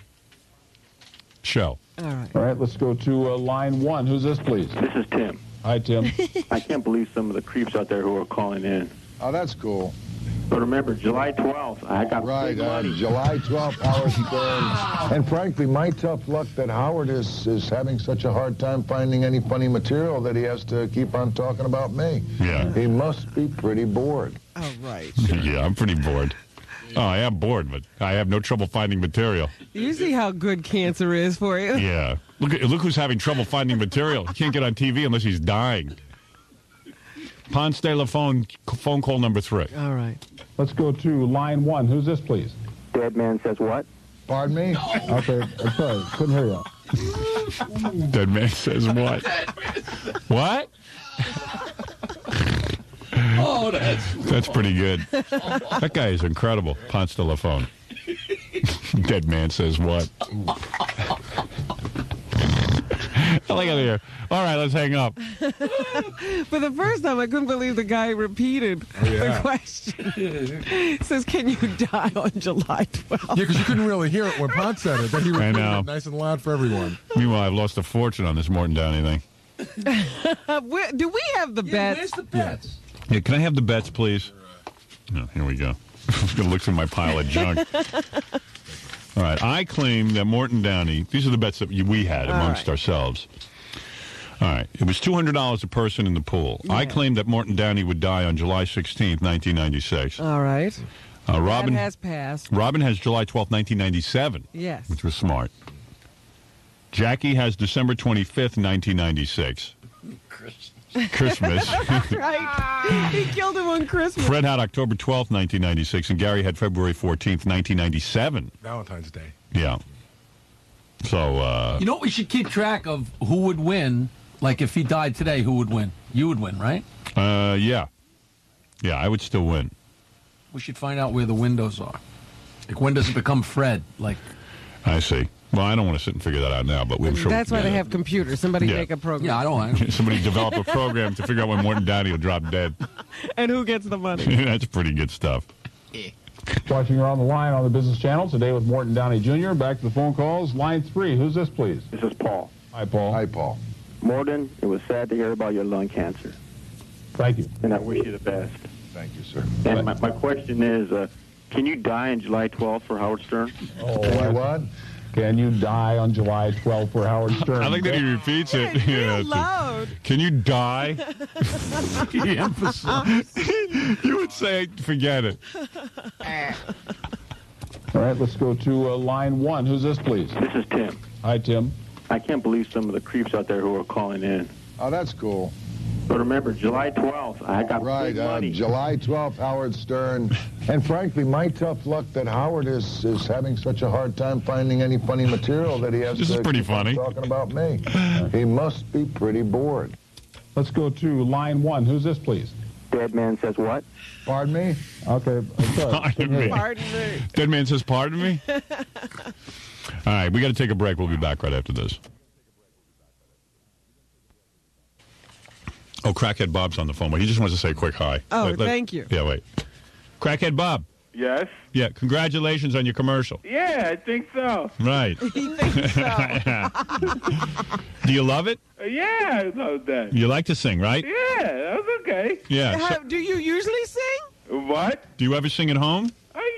show. All right. All right, let's go to line 1. Who's this, please? This is Tim. Hi, Tim. I can't believe some of the creeps out there who are calling in. Oh, that's cool. But remember, July 12th, I got Right, big money. July 12th, Howard Stern. And frankly, my tough luck that Howard is having such a hard time finding any funny material that he has to keep on talking about me. Yeah. He must be pretty bored. All right. Yeah, I'm pretty bored. Oh, I am bored, but I have no trouble finding material. You see how good cancer is for you? Yeah. Look who's having trouble finding material. He can't get on TV unless he's dying. Ponce de Lafone, phone call number 3. All right. Let's go to line 1. Who's this, please? Dead man says what? Pardon me? Okay, I'm sorry. Couldn't hear you. Dead man says what? What? Oh, that's pretty good. That guy is incredible. Ponce de Lafone. Dead man says what? like it here. All right, let's hang up. For the first time, I couldn't believe the guy repeated the question. It says, can you die on July 12th? Yeah, because you couldn't really hear it when Pont said it. Then he repeated know. it nice and loud for everyone. Meanwhile, I've lost a fortune on this Morton Downey thing. Do we have the bets? Where's the bets? Yeah, can I have the bets, please? Oh, here we go. I'm going to look through my pile of junk. All right, I claim that Morton Downey, these are the bets that we had amongst ourselves. All right, it was $200 a person in the pool. Yeah. I claim that Morton Downey would die on July 16th, 1996. All right. Robin that has passed. Robin has July 12th, 1997. Yes. Which was smart. Jackie has December 25th, 1996. Christmas. Right. He killed him on Christmas. Fred had October 12th, 1996, and Gary had February 14th, 1997. Valentine's Day. Yeah. So, you know what? We should keep track of who would win. Like, if he died today, who would win? You would win, right? Yeah. Yeah, I would still win. We should find out where the windows are. Like, when does it become Fred? Like, I see. Well, I don't want to sit and figure that out now, but we're sure. That's why they have computers. Somebody make a program. Yeah, I don't want somebody develop a program to figure out when Morton Downey will drop dead. And who gets the money. That's pretty good stuff. Watching her on the line on the Business Channel today with Morton Downey Jr. Back to the phone calls. Line 3. Who's this, please? This is Paul. Hi, Paul. Hi, Paul. Morton, it was sad to hear about your lung cancer. Thank you. And I wish you the best. Thank you, sir. And my question is, can you die on July 12th for Howard Stern? Oh, what? Can you die on July 12th for Howard Stern? I like that he repeats it. Yeah, loud. Can you die? he emphasized. You would say, forget it. All right, let's go to line 1. Who's this, please? This is Tim. Hi, Tim. I can't believe some of the creeps out there who are calling in. Oh, that's cool. But remember, July 12th, I got big money. July 12th, Howard Stern. And frankly, my tough luck that Howard is having such a hard time finding any funny material that he has This to is pretty keep funny. talking about me. He must be pretty bored. Let's go to line 1. Who's this, please? Dead man says what? Pardon me? Okay. Pardon me. Pardon me. Dead man says, pardon me? All right, we got to take a break. We'll be back right after this. Oh, Crackhead Bob's on the phone. Well, he just wants to say a quick hi. Oh, thank you. Yeah, wait. Crackhead Bob. Yes? Yeah, congratulations on your commercial. Yeah, I think so. Right. He thinks so. Do you love it? Yeah, I love that. You like to sing, right? Yeah, that was okay. Yeah. So, Do you usually sing? What? do you ever sing at home? Oh,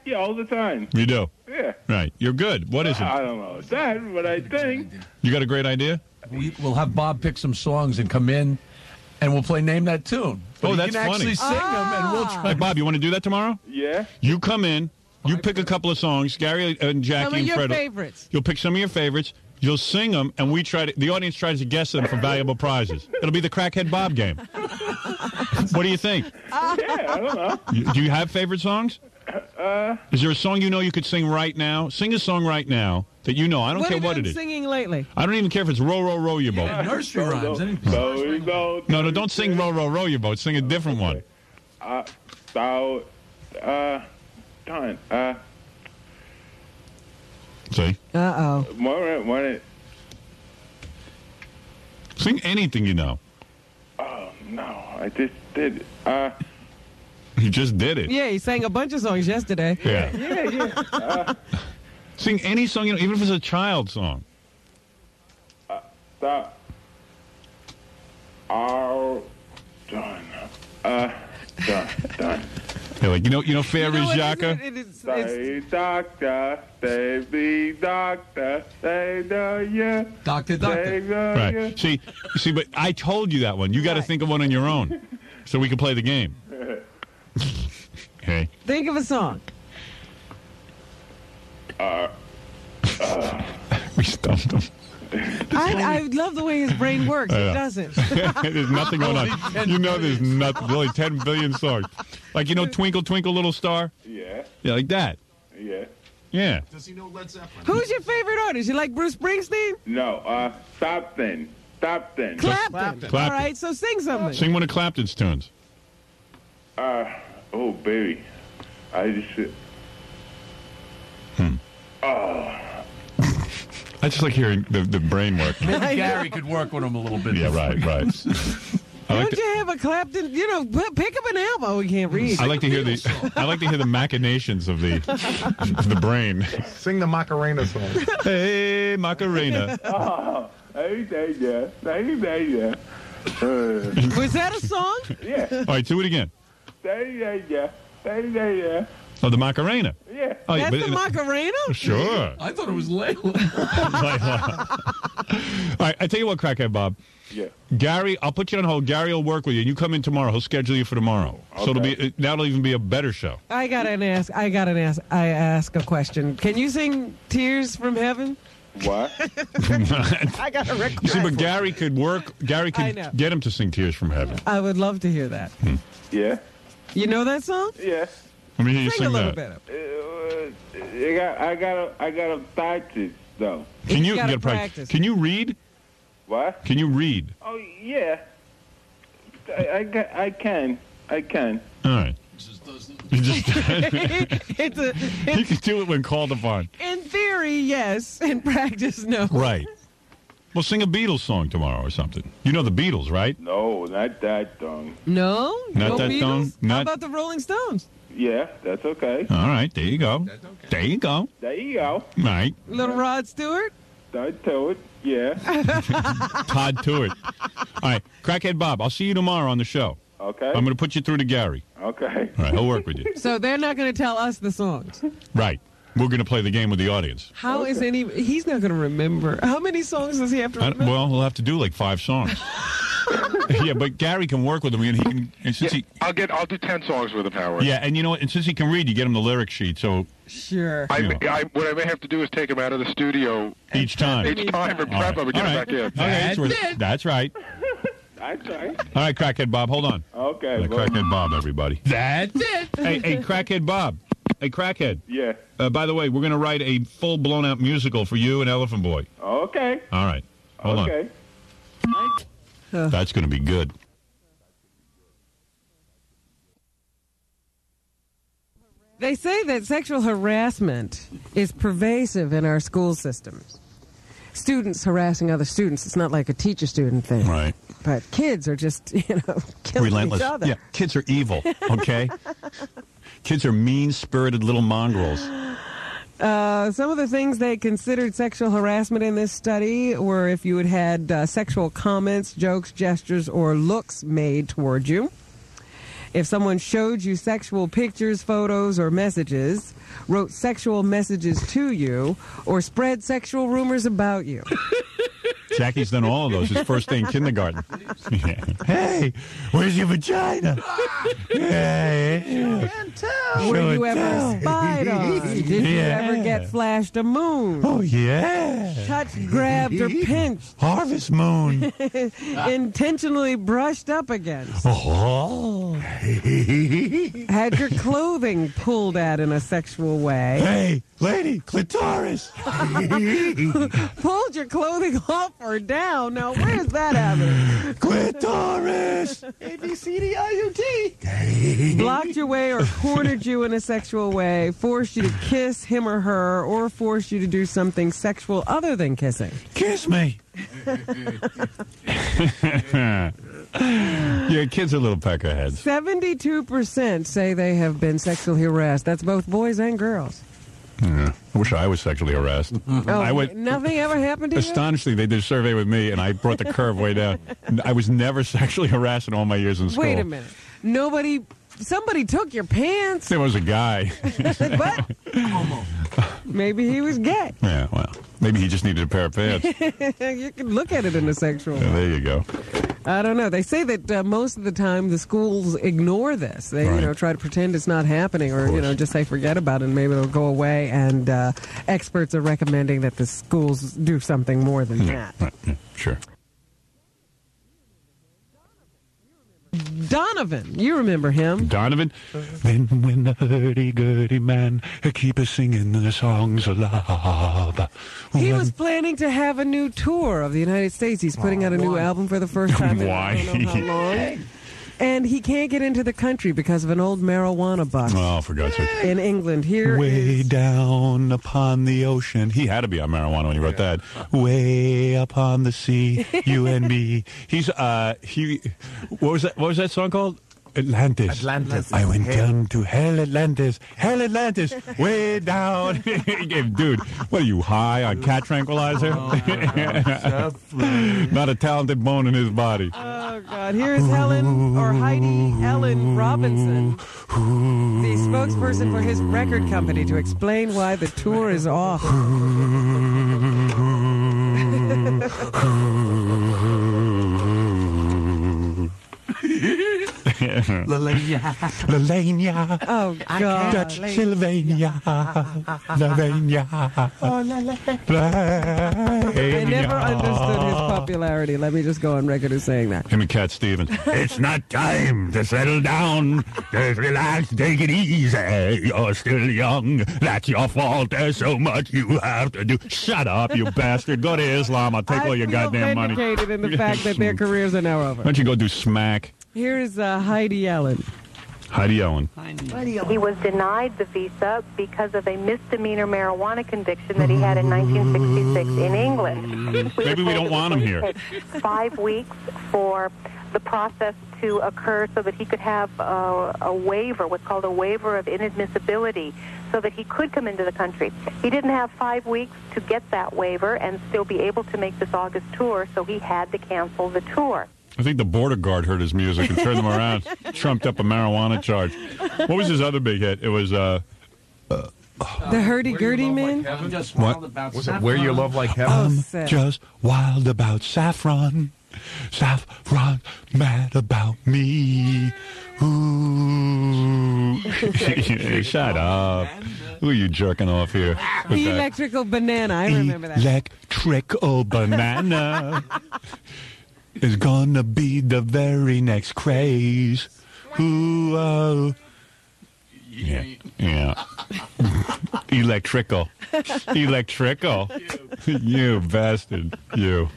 yeah, all the time. You do? Yeah. Right. You're good. What is it? I don't know it's that, but I think. You got a great idea? We'll have Bob pick some songs and come in, and we'll play Name That Tune. But Oh, he that's can funny. actually sing them, and we'll try. Hey, Bob, you want to do that tomorrow? Yeah. You come in, you pick a couple of songs, Gary and Jackie Some of and your Fred. favorites. You'll pick some of your favorites. You'll sing them, and the audience tries to guess them for valuable prizes. It'll be the Crackhead Bob game. What do you think? Yeah, I don't know. Do you have favorite songs? Is there a song you know you could sing right now? Sing a song right now that you know. I don't care what it is. Singing lately? I don't even care if it's Row, Row, Row Your Boat. Yeah, nursery rhymes. No, don't sing Row, Row, Row Your Boat. Sing a different one. See? Uh-oh. Sing anything you know. Oh, no, I just did. You just did it. Yeah, he sang a bunch of songs yesterday. Yeah. Yeah. Sing any song you know, even if it's a child song. Done. Done. Yeah, like, you know Fairy Jacques? Say doctor, say the doctor, say the yeah. Doctor. Right. See, but I told you that one. You got to think of one on your own so we can play the game. Okay. Think of a song. We stumped him. I love the way his brain works. It doesn't. There's nothing going on. You know there's nothing. There's only 10 billion songs. Like, Twinkle, Twinkle, Little Star? Yeah. Yeah, like that. Yeah. Yeah. Does he know Led Zeppelin? Who's your favorite artist? You like Bruce Springsteen? No, Clapton. Clapton. Clapton. All right, so sing something. Sing one of Clapton's tunes. Oh, baby. I just... I I just like hearing the brain work. Maybe Gary could work with him a little bit. Yeah, right. Don't you have a Clapton? Pick up an album. Oh, we can't read. I like to hear the machinations of the brain. Sing the Macarena song. Hey, Macarena. Oh, hey, yeah. Was that a song? Yeah. All right, do it again. Yeah. Oh, the Macarena. Yeah. Oh, That's the Macarena? Sure. I thought it was Layla. All right, I tell you what, Crackhead Bob. Yeah. Gary, I'll put you on hold. Gary will work with you, and you come in tomorrow. He'll schedule you for tomorrow. So that'll even be a better show. I ask a question. Can you sing "Tears from Heaven"? What? I got a record. You see, but Gary could work. Gary could get him to sing "Tears from Heaven." I would love to hear that. Yeah. You know that song? Yeah. Let me hear you Sing a sing little that. bit. I gotta practice though. Can you gotta get practice. Can you read? What? Can you read? Oh yeah. I can. All right. You just It's you can do it when called upon. in theory, yes. In practice, no. Right. Well, sing a Beatles song tomorrow or something. You know the Beatles, right? No, not that song. No? Not no that Beatles? song? How Not- about the Rolling Stones? Yeah, that's okay. All right, there you go. There you go. There you go. All right. Little Rod Stewart? Don't do it. Yeah. Todd Stewart. All right, Crackhead Bob, I'll see you tomorrow on the show. Okay. I'm going to put you through to Gary. Okay. All right, he'll work with you. So they're not going to tell us the songs. Right. We're going to play the game with the audience. How is he's not going to remember. How many songs does he have to remember? Well, we'll have to do like 5 songs. Yeah, but Gary can work with him, and he can. And since I'll do 10 songs with him, Howard. Yeah, and you know what? And since he can read, you get him the lyric sheet. So sure. What I may have to do is take him out of the studio each time, and prep him and get him back in. Okay, that's right. That's right. All right, Crackhead Bob, hold on. Okay. Crackhead Bob, everybody. That's it. Hey, Crackhead Bob. Hey, Crackhead. Yeah. By the way, we're going to write a full blown out musical for you and Elephant Boy. Okay. All right. Hold Okay. on. That's going to be good. They say that sexual harassment is pervasive in our school systems. Students harassing other students. It's not like a teacher-student thing. Right. But kids are just, killing Relentless. each other. Yeah, kids are evil, okay? Kids are mean-spirited little mongrels. Some of the things they considered sexual harassment in this study were if you had sexual comments, jokes, gestures, or looks made toward you. If someone showed you sexual pictures, photos, or messages, wrote sexual messages to you, or spread sexual rumors about you. Jackie's done all of those. His first day in kindergarten. Yeah. Hey, where's your vagina? Hey. Were you ever spied on? Did you ever get flashed a moon? Oh, yeah. Touched, grabbed, or pinched? Harvest moon. Intentionally brushed up against? Oh. Had your clothing pulled at in a sexual way? Hey, lady, clitoris. Pulled your clothing off or down? Now, where's that happening? Clitoris. ABCDIUT. Blocked your way or cornered you in a sexual way, forced you to kiss him or her, or forced you to do something sexual other than kissing. Kiss me. Yeah, kids are little peckerheads. 72% say they have been sexually harassed. That's both boys and girls. Yeah. I wish I was sexually harassed. Oh, nothing ever happened to you? Astonishingly, they did a survey with me, and I brought the curve way down. I was never sexually harassed in all my years in school. Wait a minute. Somebody took your pants. There was a guy. But maybe he was gay. Yeah, well, maybe he just needed a pair of pants. You can look at it in a sexual way. Yeah, there you go. I don't know. They say that most of the time the schools ignore this. They, try to pretend it's not happening, or just say forget about it, and maybe it'll go away. And experts are recommending that the schools do something more than that. Right. Yeah, sure. Donovan, you remember him? Donovan. Then when the hurdy-gurdy man keep us singing the songs of love. He was planning to have a new tour of the United States. He's putting out a new album for the first time in I don't know how long. And he can't get into the country because of an old marijuana bust. Oh, for God's sake. In England. Here Way down upon the ocean. He had to be on marijuana when he wrote that. Way upon the sea, you and me. What was that song called? Atlantis. I went down to Hell Atlantis. Hell Atlantis. Way down. Dude, what are you, high on cat tranquilizer? Not a talented bone in his body. Oh, God. Here's Heidi Ellen Robinson, the spokesperson for his record company, to explain why the tour is off. Lalania. Oh, God. Dutch Sylvania. Lavania. I never understood his popularity. Let me just go on record as saying that. Him and Cat Stevens. It's not time to settle down. Just relax, take it easy. You're still young. That's your fault. There's so much you have to do. Shut up, you bastard. Go to Islam. I'll take all your goddamn money. I feel vindicated in the fact that their careers are now over. Why don't you go do smack? Here's Heidi Ellen. Heidi Ellen. He was denied the visa because of a misdemeanor marijuana conviction that he had in 1966 in England. Maybe we don't want him here. It would take 5 weeks for the process to occur so that he could have a waiver, what's called a waiver of inadmissibility, so that he could come into the country. He didn't have 5 weeks to get that waiver and still be able to make this August tour, so he had to cancel the tour. I think the border guard heard his music and turned him around, trumped up a marijuana charge. What was his other big hit? It was, The Hurdy-Gurdy Man? What? Was it Where You Love Like Heaven? I'm just wild about saffron. Saffron mad about me. Ooh. Shut up. Who are you jerking off here? The Electrical Banana. I remember that. Electrical Banana is gonna be the very next craze. Ooh, yeah. Electrical. You bastard. You.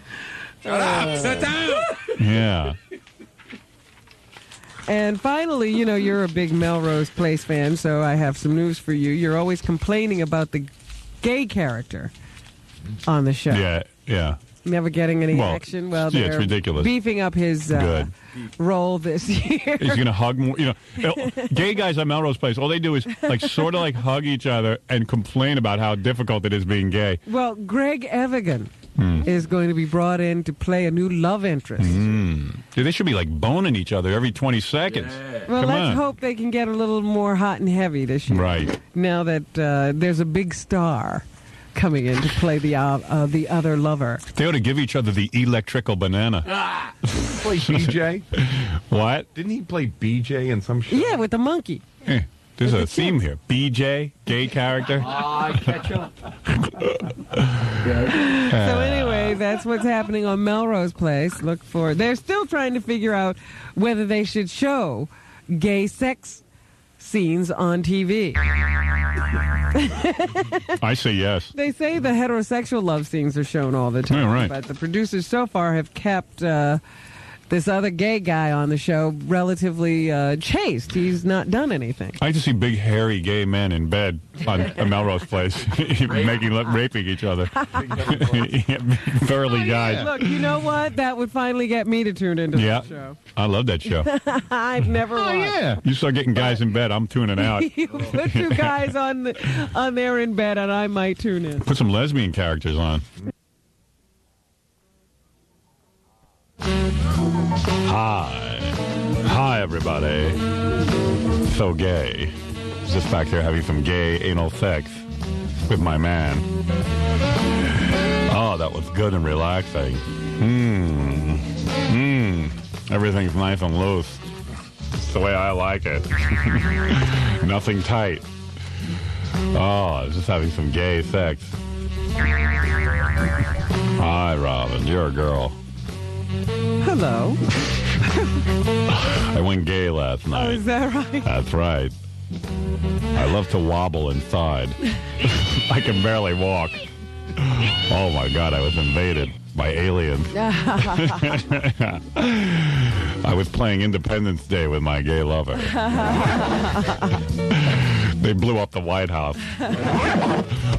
Shut up. Sit down. Yeah. And finally, you're a big Melrose Place fan, so I have some news for you. You're always complaining about the gay character on the show. Yeah. Never getting any action. Well, yeah, it's ridiculous. Beefing up his role this year. He's going to hug more. Gay guys on Melrose Place, all they do is sort of hug each other and complain about how difficult it is being gay. Well, Greg Evigan is going to be brought in to play a new love interest. Dude, they should be boning each other every 20 seconds. Yeah. Well, let's hope they can get a little more hot and heavy this year. Right. Now that there's a big star coming in to play the other lover. They ought to give each other the electrical banana. Play BJ? What? Didn't he play BJ in some show? Yeah, with the monkey. Hey, there's a theme here. BJ, gay character. I catch up. So anyway, that's what's happening on Melrose Place. They're still trying to figure out whether they should show gay sex scenes on TV. I say yes. They say the heterosexual love scenes are shown all the time. Yeah, right. But the producers so far have kept this other gay guy on the show relatively chaste. He's not done anything. I like to see big, hairy gay men in bed on a Melrose Place raping each other. Burly guys. Look, you know what? That would finally get me to tune into the show. I love that show. I've never watched. Yeah. You start getting guys in bed, I'm tuning out. You put two guys on there in bed, and I might tune in. Put some lesbian characters on. Hi, everybody. So gay. Just back here having some gay anal sex with my man. Oh, that was good and relaxing. Everything's nice and loose. It's the way I like it. Nothing tight. Oh, just having some gay sex. Hi, Robin. You're a girl. Hello. I went gay last night. Oh, is that right? That's right. I love to wobble inside. I can barely walk. Oh, my God, I was invaded. by aliens. I was playing Independence Day with my gay lover. They blew up the White House.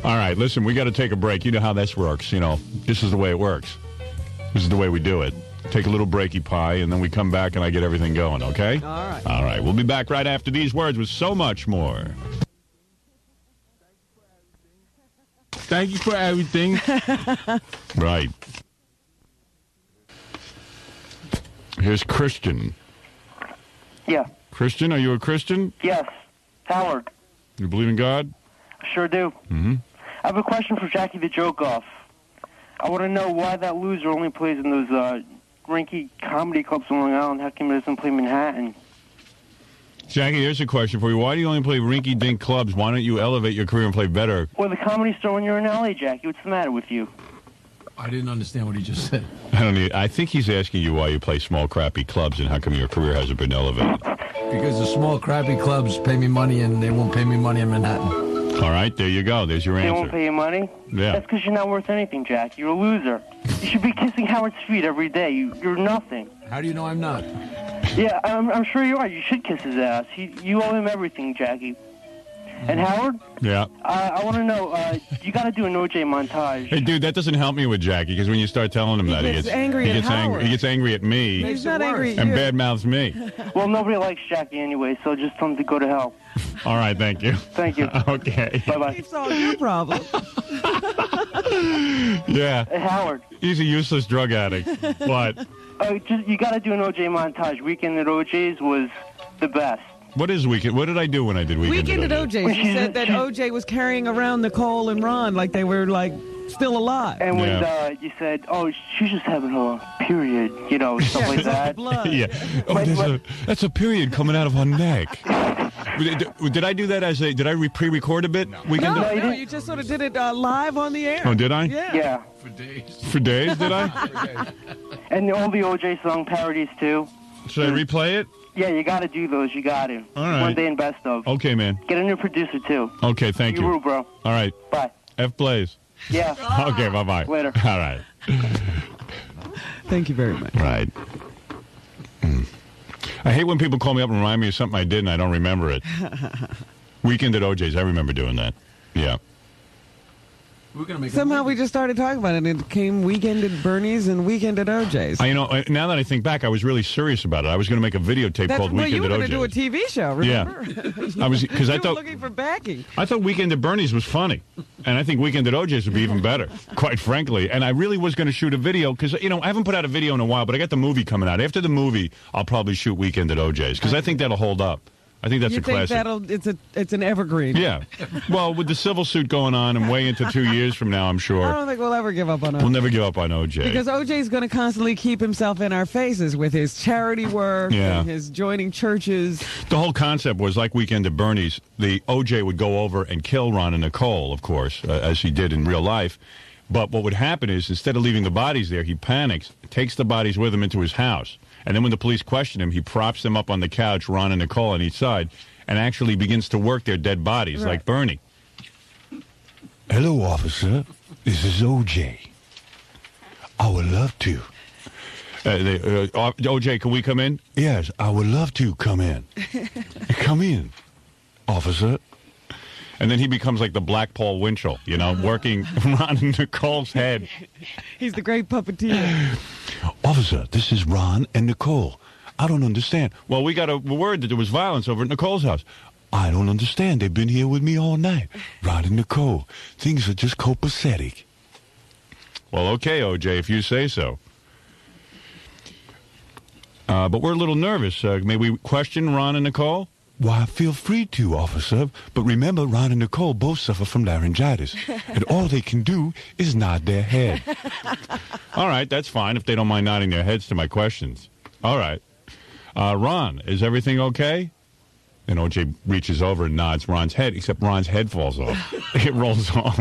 All right, listen, we got to take a break. You know how this works. You know, this is the way it works. This is the way we do it. Take a little breaky pie, and then we come back and I get everything going, okay? All right. All right, we'll be back right after these words with so much more. Thank you for everything. Right. Here's Christian. Yeah. Christian, are you a Christian? Yes. Howard. You believe in God? I sure do. Mm-hmm. I have a question for Jackie the Joke-Off. I want to know why that loser only plays in those rinky comedy clubs in Long Island. How come he doesn't play Manhattan? Jackie, here's a question for you. Why do you only play rinky-dink clubs? Why don't you elevate your career and play better? Well, the Comedy Store when you're in L.A., Jackie. What's the matter with you? I didn't understand what he just said. I think he's asking you why you play small, crappy clubs and how come your career hasn't been elevated. Because the small, crappy clubs pay me money, and they won't pay me money in Manhattan. All right, there you go. There's your They answer. won't pay you money? Yeah. That's because you're not worth anything, Jack. You're a loser. You should be kissing Howard's feet every day. You're nothing. How do you know I'm not? Yeah, I'm sure you are. You should kiss his ass. You owe him everything, Jackie. And Howard, Yeah. I want to know, you got to do an OJ montage. Hey, dude, that doesn't help me with Jackie because when you start telling him that, gets angry at Howard. He gets angry at me. He's not angry at and you. badmouths me. Well, nobody likes Jackie anyway, so just tell him to go to hell. All right, thank you. Thank you. Okay. Bye-bye. It's all your problem. Yeah. Hey, Howard. He's a useless drug addict. What? You got to do an OJ montage. Weekend at OJ's was the best. What is Weekend? What did I do when I did Weekend at OJ? OJ. She said that OJ was carrying around Nicole and Ron like they were still alive. And when you said, "Oh, she's just having a period," stuff like that. Yeah. Oh, that's a period coming out of her neck. Did I do that did I pre-record a bit? Weekend at- No, you just sort of did it live on the air. Oh, did I? Yeah. For days. For days, did I? And all the OJ song parodies too. Should I replay it? Yeah, you got to do those. You got to. All right. One day in best of. Okay, man. Get a new producer too. Okay, thank you. You rule, bro. All right. Bye. F Blaze. Yeah. Okay, bye-bye. Later. All right. Thank you very much. Right. I hate when people call me up and remind me of something I did and I don't remember it. Weekend at OJ's, I remember doing that. Yeah. We're gonna make Somehow we just started talking about it, and it came Weekend at Bernie's and Weekend at OJ's. Now that I think back, I was really serious about it. I was going to make a videotape called you Weekend were at going to OJ's. do a TV show, remember? I was because I You were thought looking for backing. I thought Weekend at Bernie's was funny, and I think Weekend at OJ's would be even better, quite frankly. And I really was going to shoot a video because I haven't put out a video in a while, but I got the movie coming out. After the movie, I'll probably shoot Weekend at OJ's because I think that'll hold up. I think that's you a think classic. it's an evergreen? Yeah. Well, with the civil suit going on and way into 2 years from now, I'm I sure don't think we'll ever give up on OJ. we'll never give up on OJ. Because OJ's going to constantly keep himself in our faces with his charity work Yeah. and his joining churches. The whole concept was like Weekend at Bernie's. The OJ would go over and kill Ron and Nicole, of course, as he did in real life. But what would happen is instead of leaving the bodies there, he panics, takes the bodies with him into his house. And then when the police question him, he props them up on the couch, Ron and Nicole on each side, and actually begins to work their dead bodies like Bernie. Hello, officer. This is OJ. I would love to. OJ, can we come in? Yes, I would love to come in. Come in, officer. And then he becomes like the Black Paul Winchell, working Ron and Nicole's head. He's the great puppeteer. Officer, this is Ron and Nicole. I don't understand. Well, we got a word that there was violence over at Nicole's house. I don't understand. They've been here with me all night. Ron and Nicole. Things are just copacetic. Well, okay, OJ, if you say so. But we're a little nervous. May we question Ron and Nicole? Why, feel free to, officer. But remember, Ron and Nicole both suffer from laryngitis. And all they can do is nod their head. All right, that's fine if they don't mind nodding their heads to my questions. All right. Ron, is everything okay? And OJ reaches over and nods Ron's head, except Ron's head falls off. It rolls off.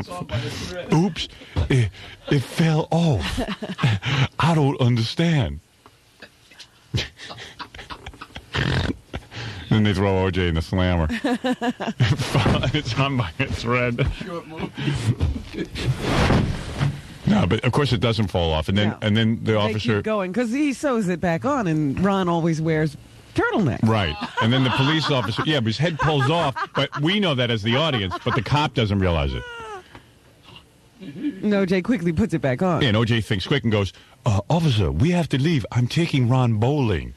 Oops, it fell off. I don't understand. Then they throw OJ in the slammer. It's hung by a thread. Short movie. No, But of course it doesn't fall off, and then the They officer. keep going because he sews it back on, and Ron always wears turtleneck. Right. And then the police officer, but his head pulls off, but we know that as the audience, but the cop doesn't realize it. And OJ quickly puts it back on. Yeah, and OJ thinks quick and goes, officer, we have to leave. I'm taking Ron bowling.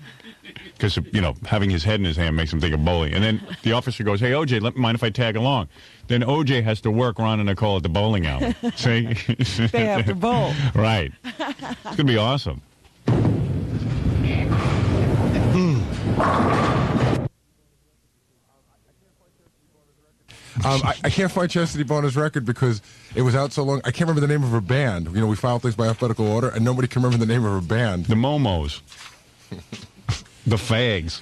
Because, having his head in his hand makes him think of bowling. And then the officer goes, hey, OJ, mind if I tag along? Then OJ has to work Ron and Nicole at the bowling alley. See? They have to bowl. Right. It's going to be awesome. I can't find Chastity Bono's record because it was out so long. I can't remember the name of her band. We file things by alphabetical order, and nobody can remember the name of her band. The Momos. The Fags.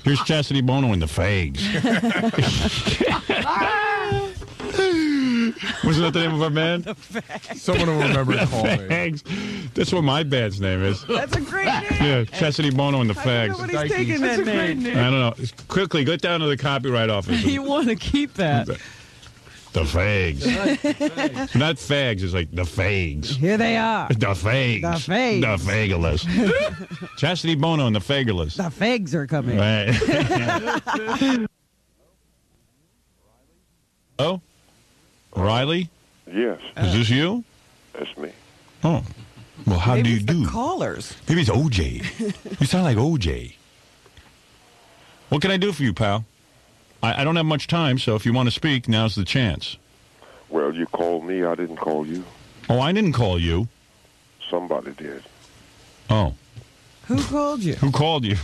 Here's Chastity Bono and the Fags. Wasn't that the name of our band? The Fags. Someone will remember to call me. Fags. That's what my band's name is. That's a great name. Yeah, Chastity Bono and the Fags. Nobody's taking that name. I don't know. Quickly, get down to the copyright office. You want to keep that. The Fags. Not Fags, it's like the Fags. Here they are. The Fags. The Fags. The Fagaless. Chastity Bono and the Fagaless. The Fags are coming. Right. Oh? Riley? Yes. Is this you? That's me. Oh. Well, how Maybe do you it's do? the callers. Maybe it's OJ. You sound like OJ. What can I do for you, pal? I don't have much time, so if you want to speak, now's the chance. Well, you called me. I didn't call you. Oh, I didn't call you. Somebody did. Oh. Who called you? Who called you?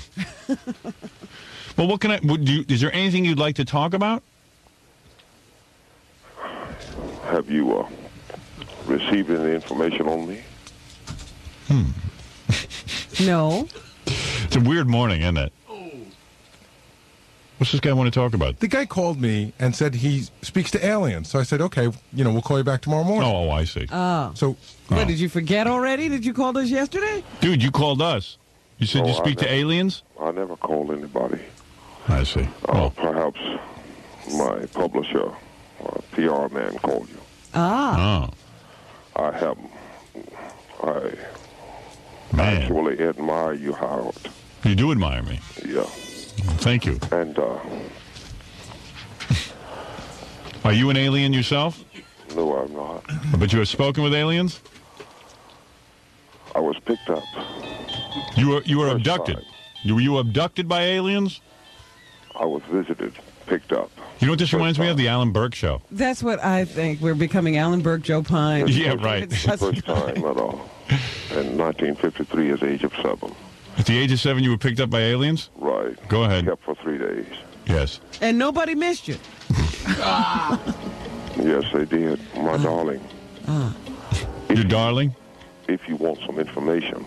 Well, what can is there anything you'd like to talk about? Have you received any information on me? No. It's a weird morning, isn't it? What's this guy want to talk about? The guy called me and said he speaks to aliens. So I said, okay, we'll call you back tomorrow morning. Oh, I see. Oh. So, What, did you forget already? Did you call us yesterday? Dude, you called us. You said you speak to aliens? I never called anybody. I see. Perhaps my publisher or PR man called you. Ah. Oh. I haven't. I actually admire you, Howard. You do admire me? Yeah. Thank you. And, are you an alien yourself? No, I'm not. But you have spoken with aliens? I was picked up. You were abducted. Were you abducted by aliens? I was visited, picked up. You know what this reminds me of? The Alan Burke Show. That's what I think. We're becoming Alan Burke, Joe Pine. Yeah, right. First time at all. In 1953 at the age of 7. At the age of 7, you were picked up by aliens? Right. Go ahead. Kept for 3 days. Yes. And nobody missed you. Yes, they did. My darling. Your darling? If you want some information,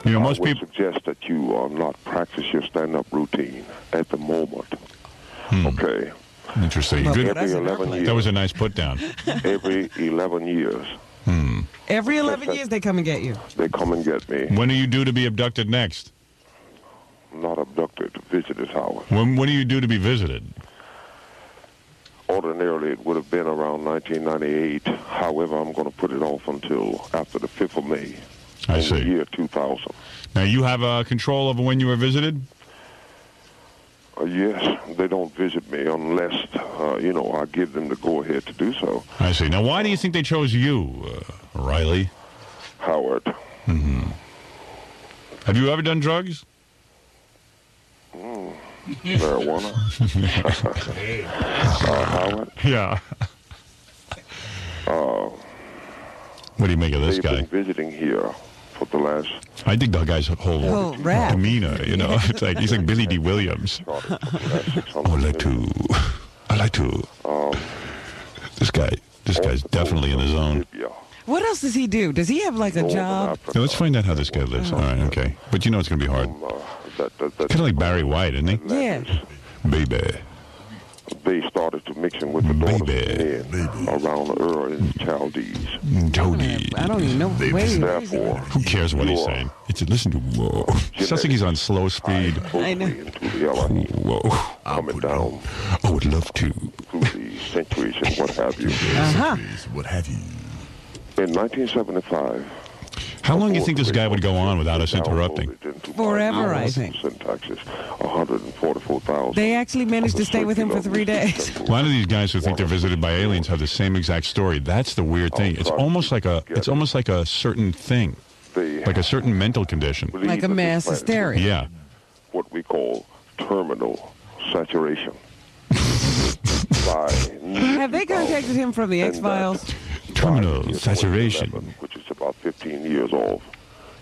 most I would people suggest that you not practice your stand-up routine at the moment. Okay. Interesting. Well, Good. every 11 years. That was a nice put down. Every 11 years. Every 11 years they come and get you. They come and get me. When are you due to be abducted next? Not abducted, visited, Howard. When are you due to be visited? Ordinarily, it would have been around 1998. However, I'm going to put it off until after the 5th of May. I in see. The year 2000. Now, you have control over when you were visited? Yes, they don't visit me unless, I give them the go-ahead to do so. I see. Now, why do you think they chose you, Riley? Howard. Mm-hmm. Have you ever done drugs? Marijuana. Howard. Yeah. What do you make of this they've guy? Been visiting here for the last. I think the guy's whole demeanor, it's like he's like Billy D. Williams. I like to. This guy's definitely in the zone. What else does he do? Does he have like a job? Now, let's find out how this guy lives. All right, okay. But it's going to be hard. Kind of like Barry White, isn't he? Yes. Baby. They started to mix him with the daughters men around Ur and Chaldees. I don't even know. Therefore, who cares what he's saying? Listen to whoa. Sounds like he's on slow speed. I know. Whoa. Coming down. I would love to. centuries and what have you. What have you? In 1975. How long do you think this guy would go on without us interrupting? Forever, I think. Syntaxes, 144,000. They actually managed to stay with him for 3 days. A lot of these guys who think they're visited by aliens have the same exact story. That's the weird thing. It's almost like a certain thing, like a certain mental condition, Like a mass hysteria. Yeah. What we call terminal saturation. Have they contacted him from the X-Files? Terminal saturation. Which is about 15 years old.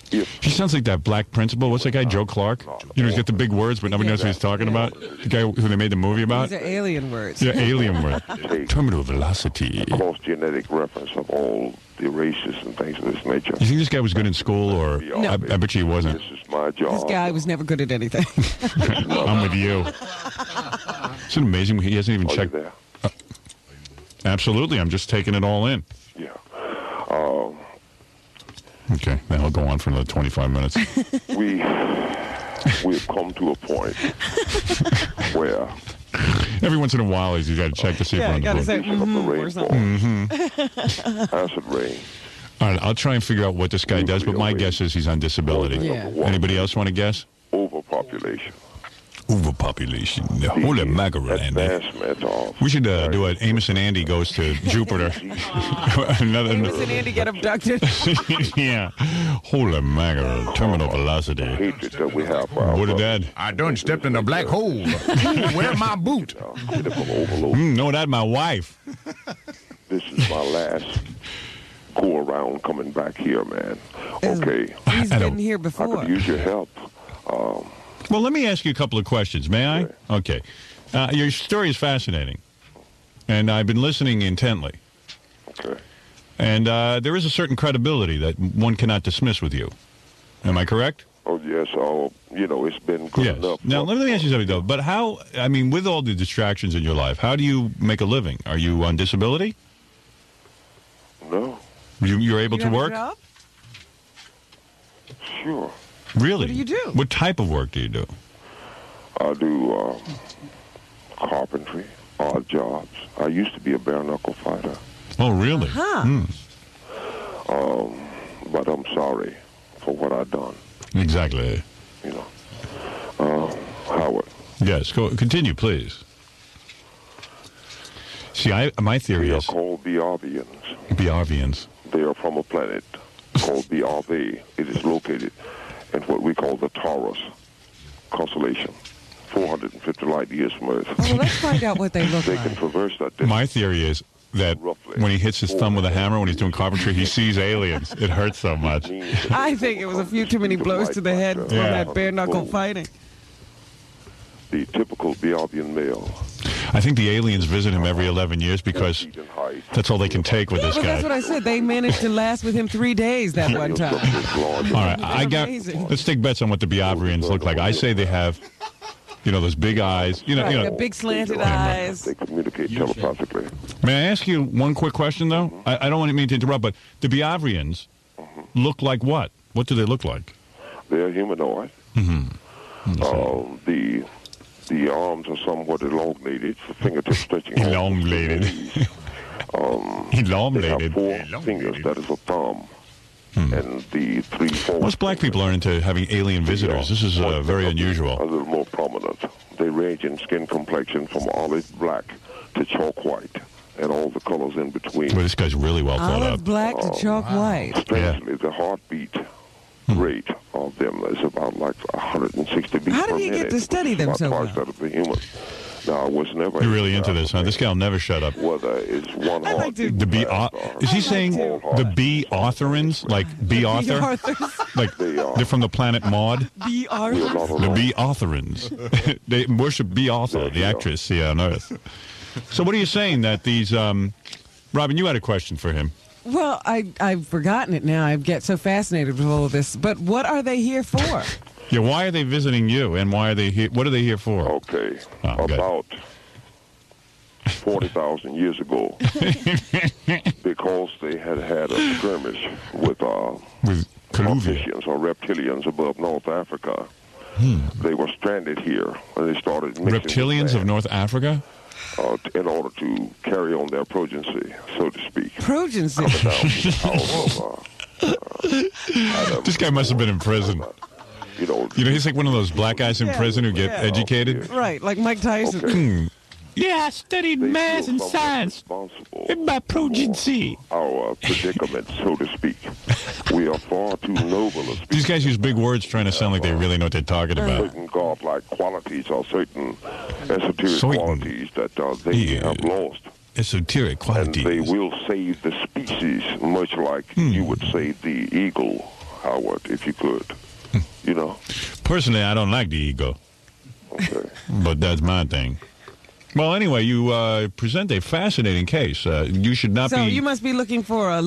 He sounds like that black principal. What's that guy, Joe Clark? You know, he's got the big words, but nobody knows what he's talking about. The guy who they made the movie about? These are alien words. Yeah, alien words. Terminal velocity. Cross-genetic reference of all the races and things of this nature. You think this guy was good in school, or No. I bet you he wasn't. This is my job. This guy was never good at anything. I'm with you. Isn't it amazing? He hasn't even checked. Absolutely. I'm just taking it all in. Yeah. Okay, then I'll go on for another 25 minutes. We've come to a point where every once in a while you got to check to see if we're on the board. say or something. Acid rain. All right, I'll try and figure out what this guy does, but my guess is he's on disability. Yeah. Anybody else want to guess? Overpopulation. Overpopulation. Holy mackerel, Andy. We should do it. Amos and Andy goes to Jupiter. Amos and Andy get abducted. Yeah. Holy mackerel. Terminal velocity. Hatred that we have for What a dad. I done stepped in a black hole. Where my boot? No, that's my wife. This is my last go around coming back here, man. Okay. He's been here before. I could use your help. Well, let me ask you a couple of questions. May I? Okay. Your story is fascinating, and I've been listening intently. Okay. And there is a certain credibility that one cannot dismiss with you. Am I correct? Oh, yes. It's been good enough. Now, let me ask you something, though. But how, I mean, with all the distractions in your life, how do you make a living? Are you on disability? No. You're able to work? Job? Sure. Really? What do you do? What type of work do you do? I do carpentry, odd jobs. I used to be a bare-knuckle fighter. Oh, really? But I'm sorry for what I've done. Exactly. You know. Howard. Yes, continue, please. See, my theory is... They are called Biarvians. Biarvians. They are from a planet called Biarvi. It is located in what we call the Taurus constellation, 450 light years from Earth. Well, let's find out what they look They like. can traverse that distance. My theory is that when he hits his thumb with a hammer when he's doing carpentry, he sees aliens. It hurts so much. I think it was a few too many blows to the head from that bare-knuckle fighting. The typical Biarvian male. I think the aliens visit him every 11 years because that's all they can take with this Well, guy. that's what I said. They managed to last with him 3 days that one time. All right, let's take bets on what the Biarvians look like. I say they have, those big eyes. Right, big slanted eyes. They communicate telepathically. May I ask you one quick question, though? I don't want to mean to interrupt, but the Biarvians look like what? What do they look like? They're humanoid. The arms are somewhat elongated, fingertips stretching. Elongated. Elongated. They have 4 fingers, that is a thumb. And the 3 forward. Most black people are into having alien visitors. This is very unusual. A little more prominent. They range in skin complexion from olive black to chalk white, and all the colors in between. Well, this guy's really well thought Olive out. black to chalk white. Strangely, the heartbeat rate of them is about like 160 beats How per did he minute. get to study them About so twice well? that of the human. Now, I was never... You're really into this, huh? This guy will never shut up. Whether it's one heart... The B... Is he saying the B-authorans? Like B-author? Like they're from the planet Maud? B-authors? The B-authorans. They worship B-author, the actress here on Earth. So what are you saying that these... Robin, you had a question for him. Well, I've forgotten it now. I get so fascinated with all of this. But what are they here for? Yeah, why are they visiting you, and why are they here? What are they here for? Okay, about 40,000 years ago, because they had a skirmish with Cartesians or reptilians above North Africa. They were stranded here, and they started mixing. Reptilians of North Africa? in order to carry on their progeny, so to speak. Progeny? This guy must have been in prison. You know, he's like one of those black guys in prison who get educated. Right, like Mike Tyson. Yeah, I studied math and science in my progeny. Our predicament, so to speak. We are far too noble. These guys use big words trying to sound like they really know what they're talking about. Certain godlike qualities or certain esoteric qualities that they have lost. Esoteric qualities. And they will save the species, much like you would save the eagle, Howard, if you could. You know? Personally, I don't like the eagle. Okay. But that's my thing. Well, anyway, you present a fascinating case. You should not So be... you must be looking for a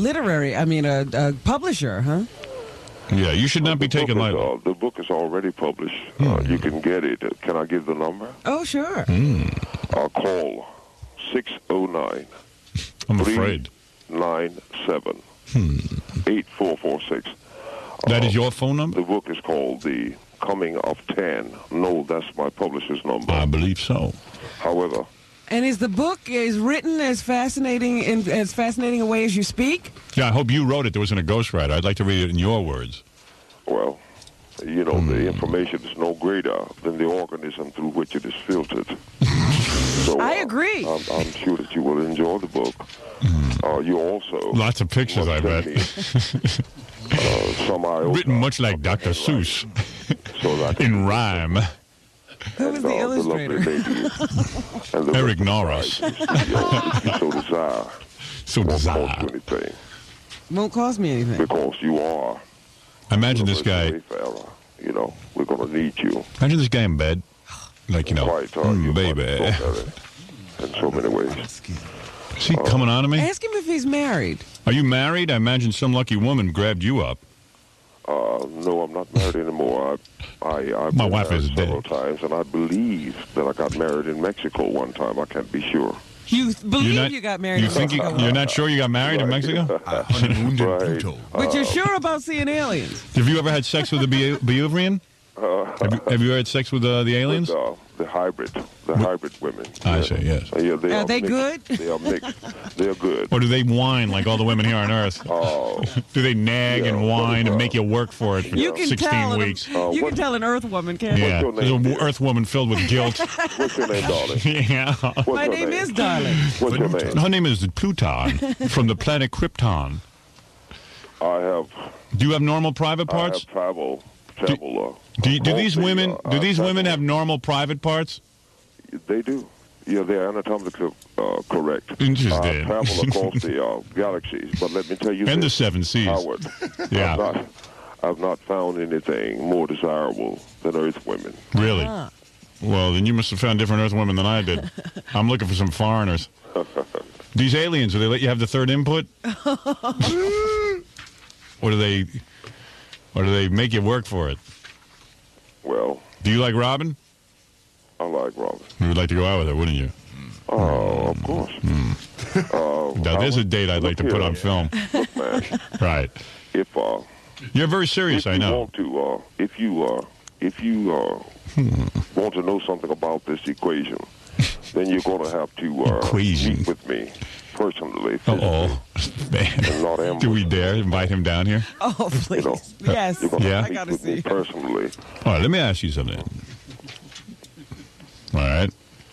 publisher, huh? Yeah, you should not be taken lightly. The book is already published. You can get it. Can I give the number? Oh, sure. Call 609. I'm afraid. 397 8446. That is your phone number? The book is called The Coming of 10. No, that's my publisher's number. I believe so. However... And is the book written as fascinating a way as you speak? Yeah, I hope you wrote it. There wasn't a ghostwriter. I'd like to read it in your words. Well, you know, the information is no greater than the organism through which it is filtered. So, I agree. I'm sure that you will enjoy the book. You also... Lots of pictures, I bet. Written much like Dr. Seuss. In rhyme. Who was the illustrator? Eric Norris. So desire. Won't cost me anything. Because you are. Imagine this guy. You know, we're going to need you. Imagine this guy in bed. Like, you know, baby. In so many ways. Is he coming on to me? Ask him if he's married. Are you married? I imagine some lucky woman grabbed you up. No, I'm not married anymore. I've My been wife is married several times, and I believe that I got married in Mexico one time. I can't be sure. You believe you got married in Mexico? You're not sure you got married in Mexico? Honeymooned in Pluto. But you're sure about seeing aliens? Have you ever had sex with a Beuvrian? Have you had sex with the aliens? The hybrid women. I see, yes. Are they good? They are mixed. They're good. Or do they whine like all the women here on Earth? Do they nag and whine and make you work for it for 16 weeks? You can tell an Earth woman, can't you? Yeah, there's an Earth woman filled with guilt. What's your name, darling? Yeah. My name is Darling. What's your name? Her name is Pluton from the planet Krypton. I have. Do you have normal private parts? I have travel. Do these women have normal private parts? They do. Yeah, they're anatomically correct. Interesting. Travel across the galaxies, but let me tell you and this, the 7 seas. Howard, Yeah. I've not found anything more desirable than Earth women. Really? Well, then you must have found different Earth women than I did. I'm looking for some foreigners. These aliens, do they let you have the third input? Or do they make you work for it? Well. Do you like Robin? I like Robin. You would like to go out with her, wouldn't you? Oh, of course. Now, there's a date I'd like to put on film. Look, man. Right. If you're very serious, I know. If you want to know something about this equation, then you're going to have to meet with me personally. Man. Do we dare invite him down here? Oh, please. Yes. I got to see. Personally. All right, let me ask you something. All right.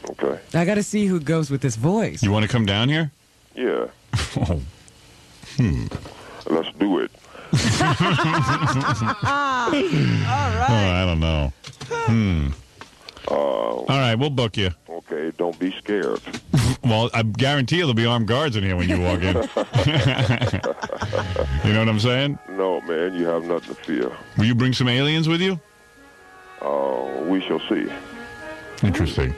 Okay. I got to see who goes with this voice. You want to come down here? Yeah. Oh. Let's do it. All right. Oh, I don't know. All right, we'll book you. Okay, don't be scared. Well, I guarantee there'll be armed guards in here when you walk in. You know what I'm saying? No, man, you have nothing to fear. Will you bring some aliens with you? We shall see. Interesting.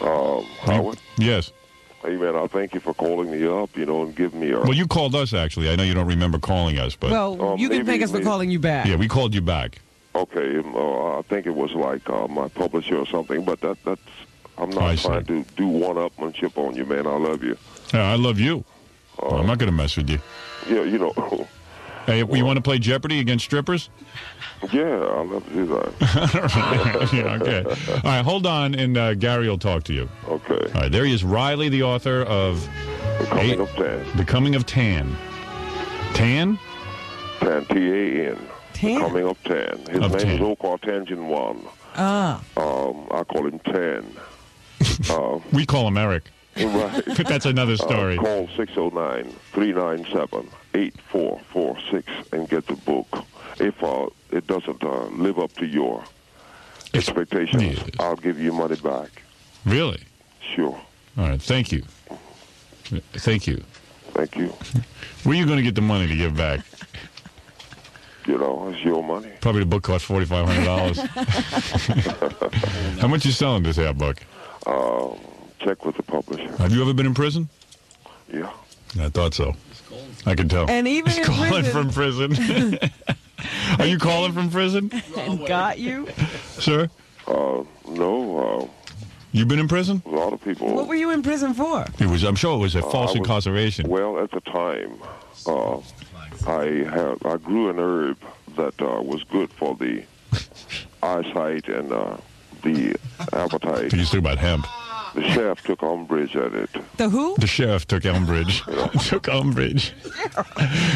Howard? Yes. Hey, man, I thank you for calling me up, and giving me a... Well, you called us, actually. I know you don't remember calling us, but... Well, you can thank us for calling you back. Yeah, we called you back. Okay, I think it was like my publisher or something, but that's... I'm not trying to do one-upmanship on you, man. I love you. Yeah, I love you. I'm not going to mess with you. Yeah, Hey, you want to play Jeopardy against strippers? Yeah, I'll love to do that. Yeah, okay. All right, hold on, and Gary will talk to you. Okay. All right, there he is, Riley, the author of Becoming of Tan. Becoming of Tan. Tan? Tan, T-A-N. Tan? Becoming of Tan. His Of name Tan. is Okar Tangent One. Ah. I call him Tan. We call him Eric. Right. But that's another story. Call 609-397-8446 and get the book. If it doesn't live up to your expectations, I'll give you money back. Really? Sure. All right, thank you. Thank you. Thank you. Where are you going to get the money to give back? You know, it's your money. Probably the book cost $4,500. How much you selling this here book? Check with the publisher. Have you ever been in prison? Yeah. I thought so. I can tell. And even He's in calling prison. from prison. Are you calling from prison? And got you? Sir? No. You been in prison? A lot of people. What were you in prison for? I'm sure it was a false incarceration. Well, at the time, I grew an herb that was good for the eyesight and the appetite. You talking about hemp. The sheriff took umbrage at it. The who? The sheriff took umbrage. Took umbrage.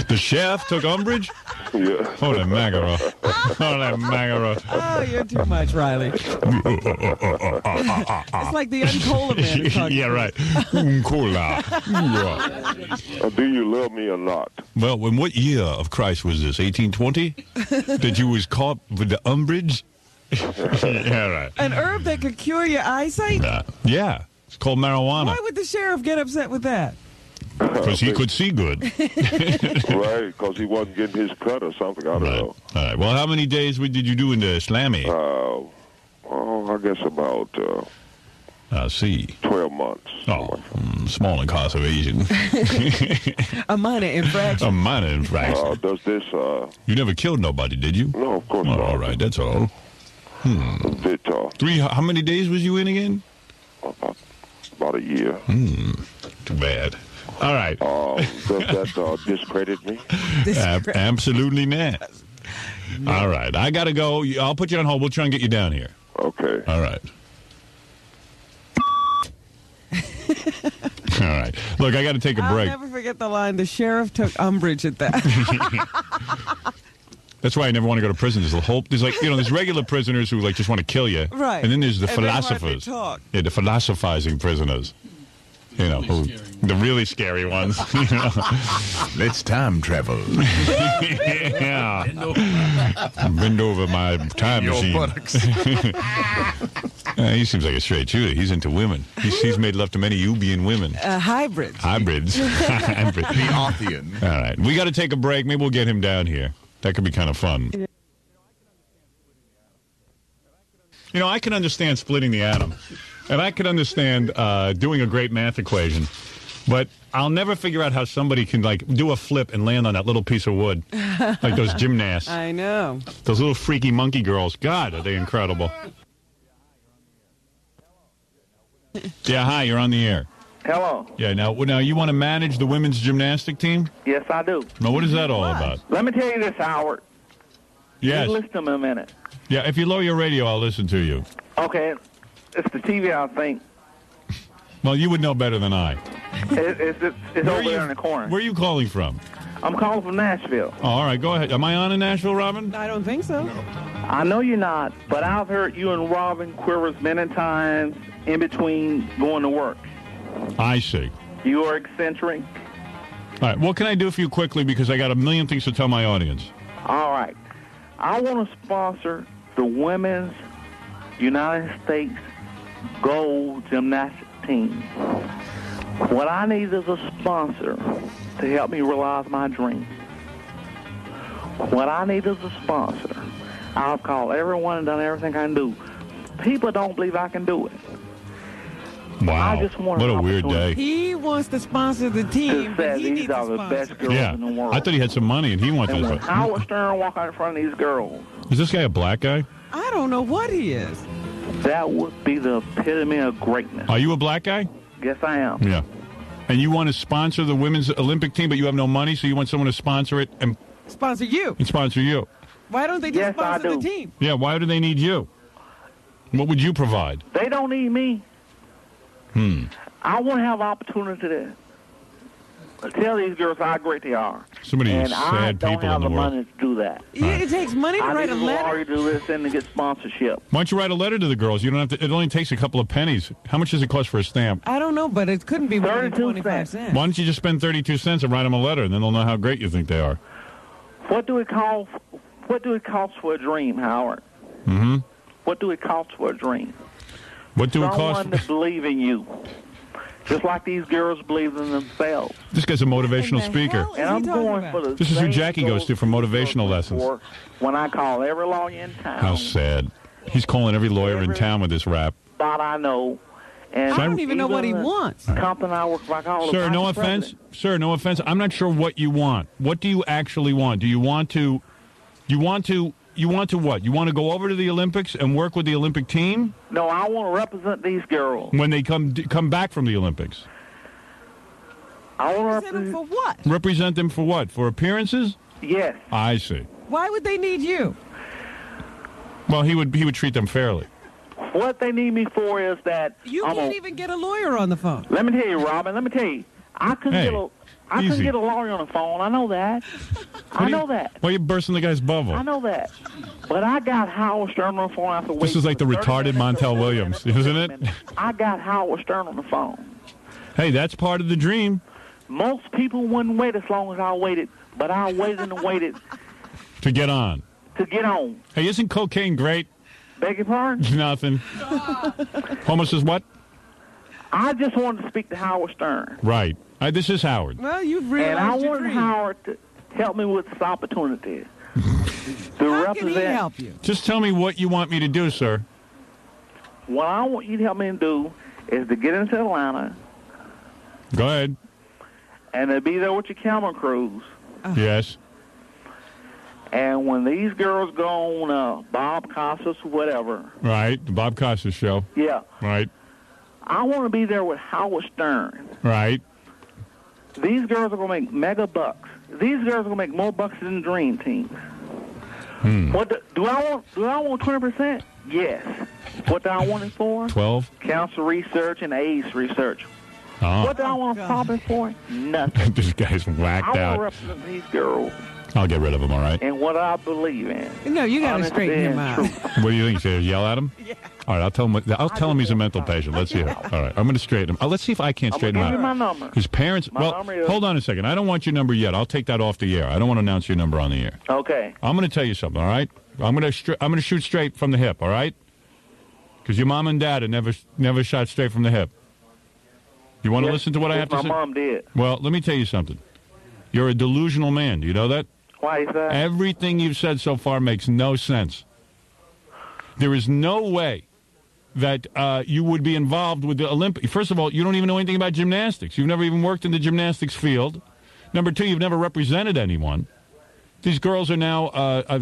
The sheriff took umbrage? Yeah. Holy mackerel. Holy mackerel. Oh, you're too much, Riley. It's like the Uncola man. talking. Yeah, right. Cola. Do you love me or not? Well, in what year of Christ was this? 1820? That you was caught with the umbrage? Yeah, right. An herb that could cure your eyesight? Yeah. It's called marijuana. Why would the sheriff get upset with that? Because he could see good. Right, because he wasn't getting his cut or something. I don't know. All right. Well, how many days did you do in the slammy? I guess about I see. 12 months. Oh, small incarceration. A minor infraction. A minor infraction. Does this... You never killed nobody, did you? No, of course not. All right, that's all. A bit, how many days was you in again? About a year. Too bad. All right. Does that discredit me? Absolutely not. All right. I got to go. I'll put you on hold. We'll try and get you down here. Okay. All right. All right. Look, I got to take a break. I'll never forget the line, the sheriff took umbrage at that. That's why I never want to go to prison. There's like, there's regular prisoners who like just want to kill you. Right. And then there's the And they hardly philosophers. talk. Yeah, the philosophizing prisoners. The really scary ones. Let's time travel. Yeah. Bend over my time Your machine. buttocks. He seems like a straight shooter. He's into women. He's made love to many Ubian women. Hybrids. Hybrids. Hybrids. The Othian. All right. We got to take a break. Maybe we'll get him down here. That could be kind of fun. I can understand splitting the atom. And I can understand doing a great math equation. But I'll never figure out how somebody can, do a flip and land on that little piece of wood. Like those gymnasts. I know. Those little freaky monkey girls. God, are they incredible. Yeah, hi, you're on the air. Hello. Yeah, now you want to manage the women's gymnastic team? Yes, I do. Now, what is that all about? Let me tell you this, Howard. Yes. You listen to me a minute. Yeah, if you lower your radio, I'll listen to you. Okay. It's the TV, I think. Well, you would know better than I. It's over there in the corner. Where are you calling from? I'm calling from Nashville. Oh, all right, go ahead. Am I on in Nashville, Robin? I don't think so. I know you're not, but I've heard you and Robin quivers many times in between going to work. I see. You are eccentric. All right, what can I do for you quickly because I got a million things to tell my audience. All right. I want to sponsor the women's United States gold gymnastics team. What I need is a sponsor to help me realize my dreams. What I need is a sponsor. I've called everyone and done everything I can do. People don't believe I can do it. Wow. I just want what an a weird day. opportunity. He wants to sponsor the team, but he needs These are a the sponsor. best girls Yeah, in the world. I thought he had some money and he wanted And when to. Howard Stern walk out in front of these girls, Is this guy a black guy? I don't know what he is. that would be the epitome of greatness. Are you a black guy? Yes, I am. Yeah. And you want to sponsor the women's Olympic team, but you have no money, so you want someone to sponsor it and Sponsor you. And sponsor you. Why don't they just Yes, I sponsor the do. team? Yeah, why do they need you? What would you provide? They don't need me. I want to have opportunity to tell these girls how great they are. So many and I sad don't people have in the the world. money to do that. It takes money to I write a need letter. lawyer to do this and to get sponsorship. Why don't you write a letter to the girls? You don't have to. It only takes a couple of pennies. How much does it cost for a stamp? I don't know, but it couldn't be more than 25 cents. Why don't you just spend 32 cents and write them a letter, and then they'll know how great you think they are. What do it cost? What do it cost for a dream, Howard? Mm-hmm. What do it cost for a dream? What do it cost? Someone to believe in you, just like these girls believe in themselves. This guy's a motivational speaker. And I'm going for the This is who same Jackie goes to for motivational lessons. for when I call every lawyer in town. How sad. He's calling every lawyer in town with this rap. Thought I know. And I don't even know what he wants. Company I work for, I call the Sir, no vice offense. president. Sir, no offense. I'm not sure what you want. What do you actually want? Do you want to what? You want to go over to the Olympics and work with the Olympic team No, I want to represent these girls. when they come back from the Olympics? I want to Represent them for what? Represent them for what? For appearances? Yes. I see. Why would they need you? Well, he would treat them fairly. What they need me for is that You I'm can't a, even get a lawyer on the phone. Let me tell you, Robin. Let me tell you. I couldn't Hey, get easy. a lawyer on the phone. I know that. I know that. Why are you bursting the guy's bubble? I know that. But I got Howard Stern on the phone after This is like the retarded Montel Williams, isn't it? I got Howard Stern on the phone. Hey, that's part of the dream. Most people wouldn't wait as long as I waited, but I waited and waited To get on. to get on. Hey, isn't cocaine great? Beg your pardon? Nothing. Homo says what? I just wanted to speak to Howard Stern. Right. This is Howard. Well, you've And I realized your wanted dream. Howard to help me with this opportunity. to How can he represent. help you? Just tell me what you want me to do, sir. What I want you to help me to do is to get into Atlanta Go ahead. and to be there with your camera crews. Yes. And when these girls go on Bob Costas or whatever, Right. The Bob Costas show. yeah, Right. I want to be there with Howard Stern. Right. These girls are going to make mega bucks. These girls are going to make more bucks than the Dream Team. What do I want? Do I want 20%? Yes. What do I want it for? 12. Cancer research and AIDS research. Oh. What do I want to pop it for? Nothing. This guy's whacked I want to out. represent these girls I'll get rid of him, all right? and what I believe in. No, you got to Honesty straighten him and out. truth. What do you think? Should I yell at him? Yeah. All right, I'll tell him he's a mental patient. Let's hear it. All right, I'm going to straighten him. Let's see if I can't I'm straighten going him to out. give you my number. His parents. My Well, number is- hold on a second. I don't want your number yet. I'll take that off the air. I don't want to announce your number on the air. Okay. I'm going to tell you something. All right. I'm going to shoot straight from the hip. All right. Because your mom and dad had never shot straight from the hip. You want to Yes, listen to what I yes, have to my say? mom did. Well, let me tell you something. You're a delusional man. Do you know that? Why is that? Everything you've said so far makes no sense. There is no way that you would be involved with the Olympics. First of all, you don't even know anything about gymnastics. You've never even worked in the gymnastics field. Number two, you've never represented anyone. These girls are now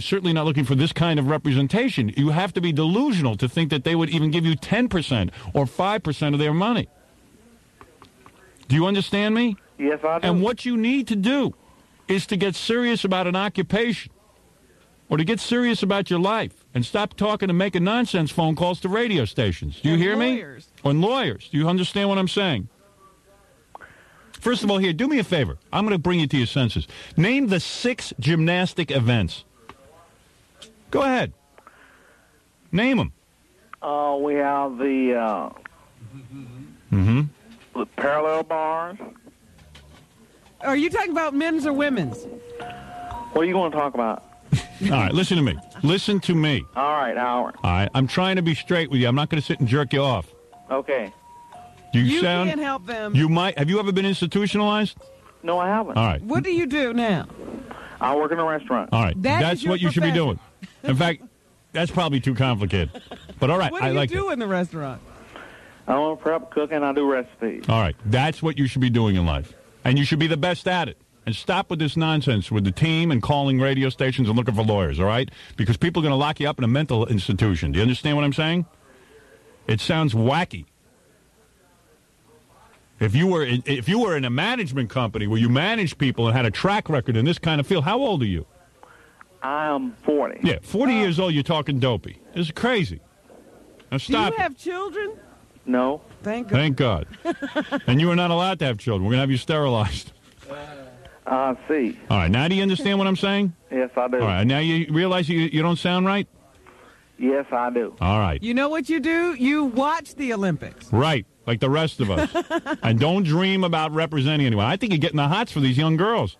certainly not looking for this kind of representation. You have to be delusional to think that they would even give you 10% or 5% of their money. Do you understand me? Yes, I do. And what you need to do is to get serious about an occupation or to get serious about your life and stop talking and making nonsense phone calls to radio stations. Do you hear me? And lawyers. Do you understand what I'm saying? First of all, here, do me a favor. I'm going to bring you to your senses. Name the 6 gymnastic events. Go ahead. Name them. We have the parallel bars. Are you talking about men's or women's? What are you going to talk about? All right, listen to me. Listen to me. All right, Howard. All right, I'm trying to be straight with you. I'm not going to sit and jerk you off. Okay. You sound. can't help them. You might. Have you ever been institutionalized? No, I haven't. All right. What do you do now? I work in a restaurant. All right. That That's is your what you should be profession. doing. In fact, that's probably too complicated. But all right, What do I you like do it. in the restaurant? I want to prep, cook, and I do recipes. All right. That's what you should be doing in life. And you should be the best at it. And stop with this nonsense with the team and calling radio stations and looking for lawyers, all right? Because people are going to lock you up in a mental institution. Do you understand what I'm saying? It sounds wacky. If you were in a management company where you managed people and had a track record in this kind of field, how old are you? I am 40. Yeah, 40 years old, you're talking dopey. This is crazy. Now Do stop you it. have children? No. Thank God. Thank God. And you are not allowed to have children. We're going to have you sterilized. I see. All right, now do you understand what I'm saying? Yes, I do. All right, now you realize you don't sound right? Yes, I do. All right. You know what you do? You watch the Olympics. Right, like the rest of us. And don't dream about representing anyone. I think you're getting the hots for these young girls.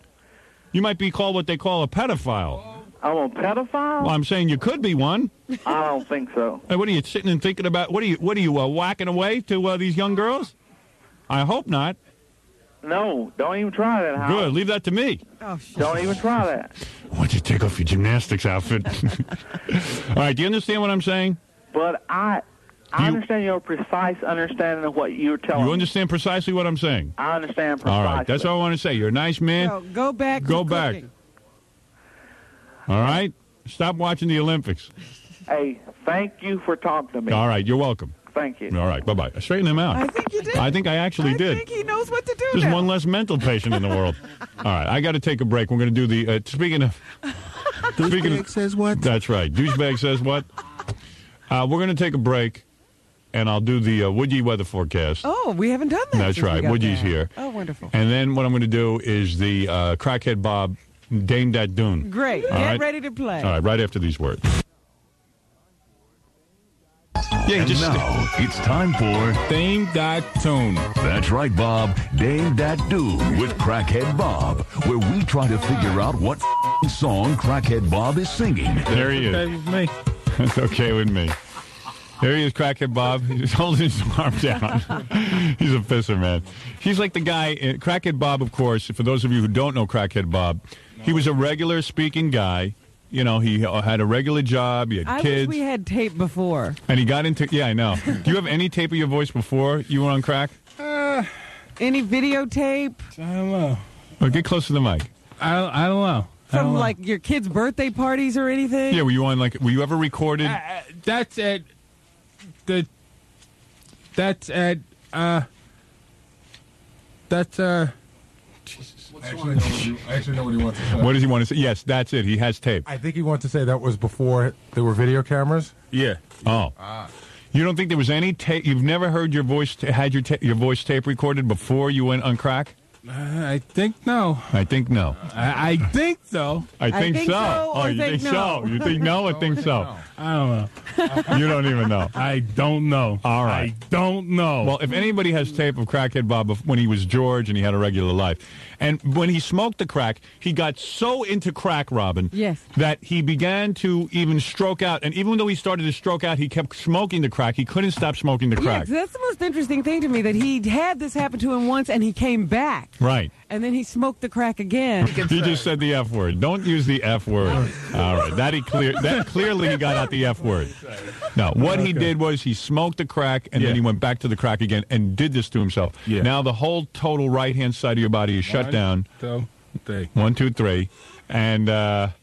You might be called what they call a pedophile. I'm a pedophile? Well, I'm saying you could be one. I don't think so. Hey, what are you sitting and thinking about? What are you whacking away to these young girls? I hope not. No, don't even try that, Howard. Good, leave that to me. Oh, Don't even try that. Why don't you take off your gymnastics outfit? All right, do you understand what I'm saying? But I understand your precise understanding of what you're telling You me. understand precisely what I'm saying? I understand precisely. All right, that's all I want to say. You're a nice man. So go back. Go to back. cooking. All right? Stop watching the Olympics. Hey, thank you for talking to me. All right, you're welcome. Thank you. All right, bye-bye. Straighten him out. I think you did. I think I actually did. I think he knows what to do There's now. one less mental patient in the world. All right, I got to take a break. We're going to do the, speaking of... Douchebag says what? That's right. Douchebag says what? We're going to take a break, and I'll do the Woodgie weather forecast. Oh, we haven't done that. That's since we right. got Woodgie's back. here. Oh, wonderful. And then what I'm going to do is the Crackhead Bob, Dame Dat Dune. Great. All Get right? ready to play. All right, right after these words. And now it's time for Dame Dat Tune. That's right, Bob. Dame Dat Dune with Crackhead Bob, where we try to figure out what song Crackhead Bob is singing. There he is. Me. It's okay with me. There he is, Crackhead Bob. He's holding his arm down. He's a pisser, man. He's like the guy, Crackhead Bob, of course, for those of you who don't know Crackhead Bob, he was a regular speaking guy. You know, he had a regular job, he had I kids. wish we had tape before. And he got into, yeah, I know. Do you have any tape of your voice before you went on crack? Any videotape? I don't know. Well, get close to the mic. I don't know. From like your kids' birthday parties or anything? Yeah, were you ever recorded? That's at I actually know what he wants to say. What does he want to say? Yes, that's it. He has tape. I think he wants to say that was before there were video cameras. Yeah. Oh. You don't think there was any tape? You've never heard your voice, had your voice tape recorded before you went on crack? I think no. I think no. I think so. I think so. so Oh, or you think think no. so? You think no or think so? I don't know. You don't even know. I don't know. All right. I don't know. Well, if anybody has tape of Crackhead Bob when he was George and he had a regular life, and when he smoked the crack, he got so into crack, Robin, yes, that he began to even stroke out. And even though he started to stroke out, he kept smoking the crack. He couldn't stop smoking the crack. Yes, that's the most interesting thing to me, that he had this happen to him once and he came back. Right. And then he smoked the crack again. He just said the F word. Don't use the F word. All right. That clearly he got out the F word. No, what he did was he smoked the crack and then he went back to the crack again and did this to himself. Yeah. Now the whole total right-hand side of your body is shut down. 1, 2, 3. 1, 2, 3. And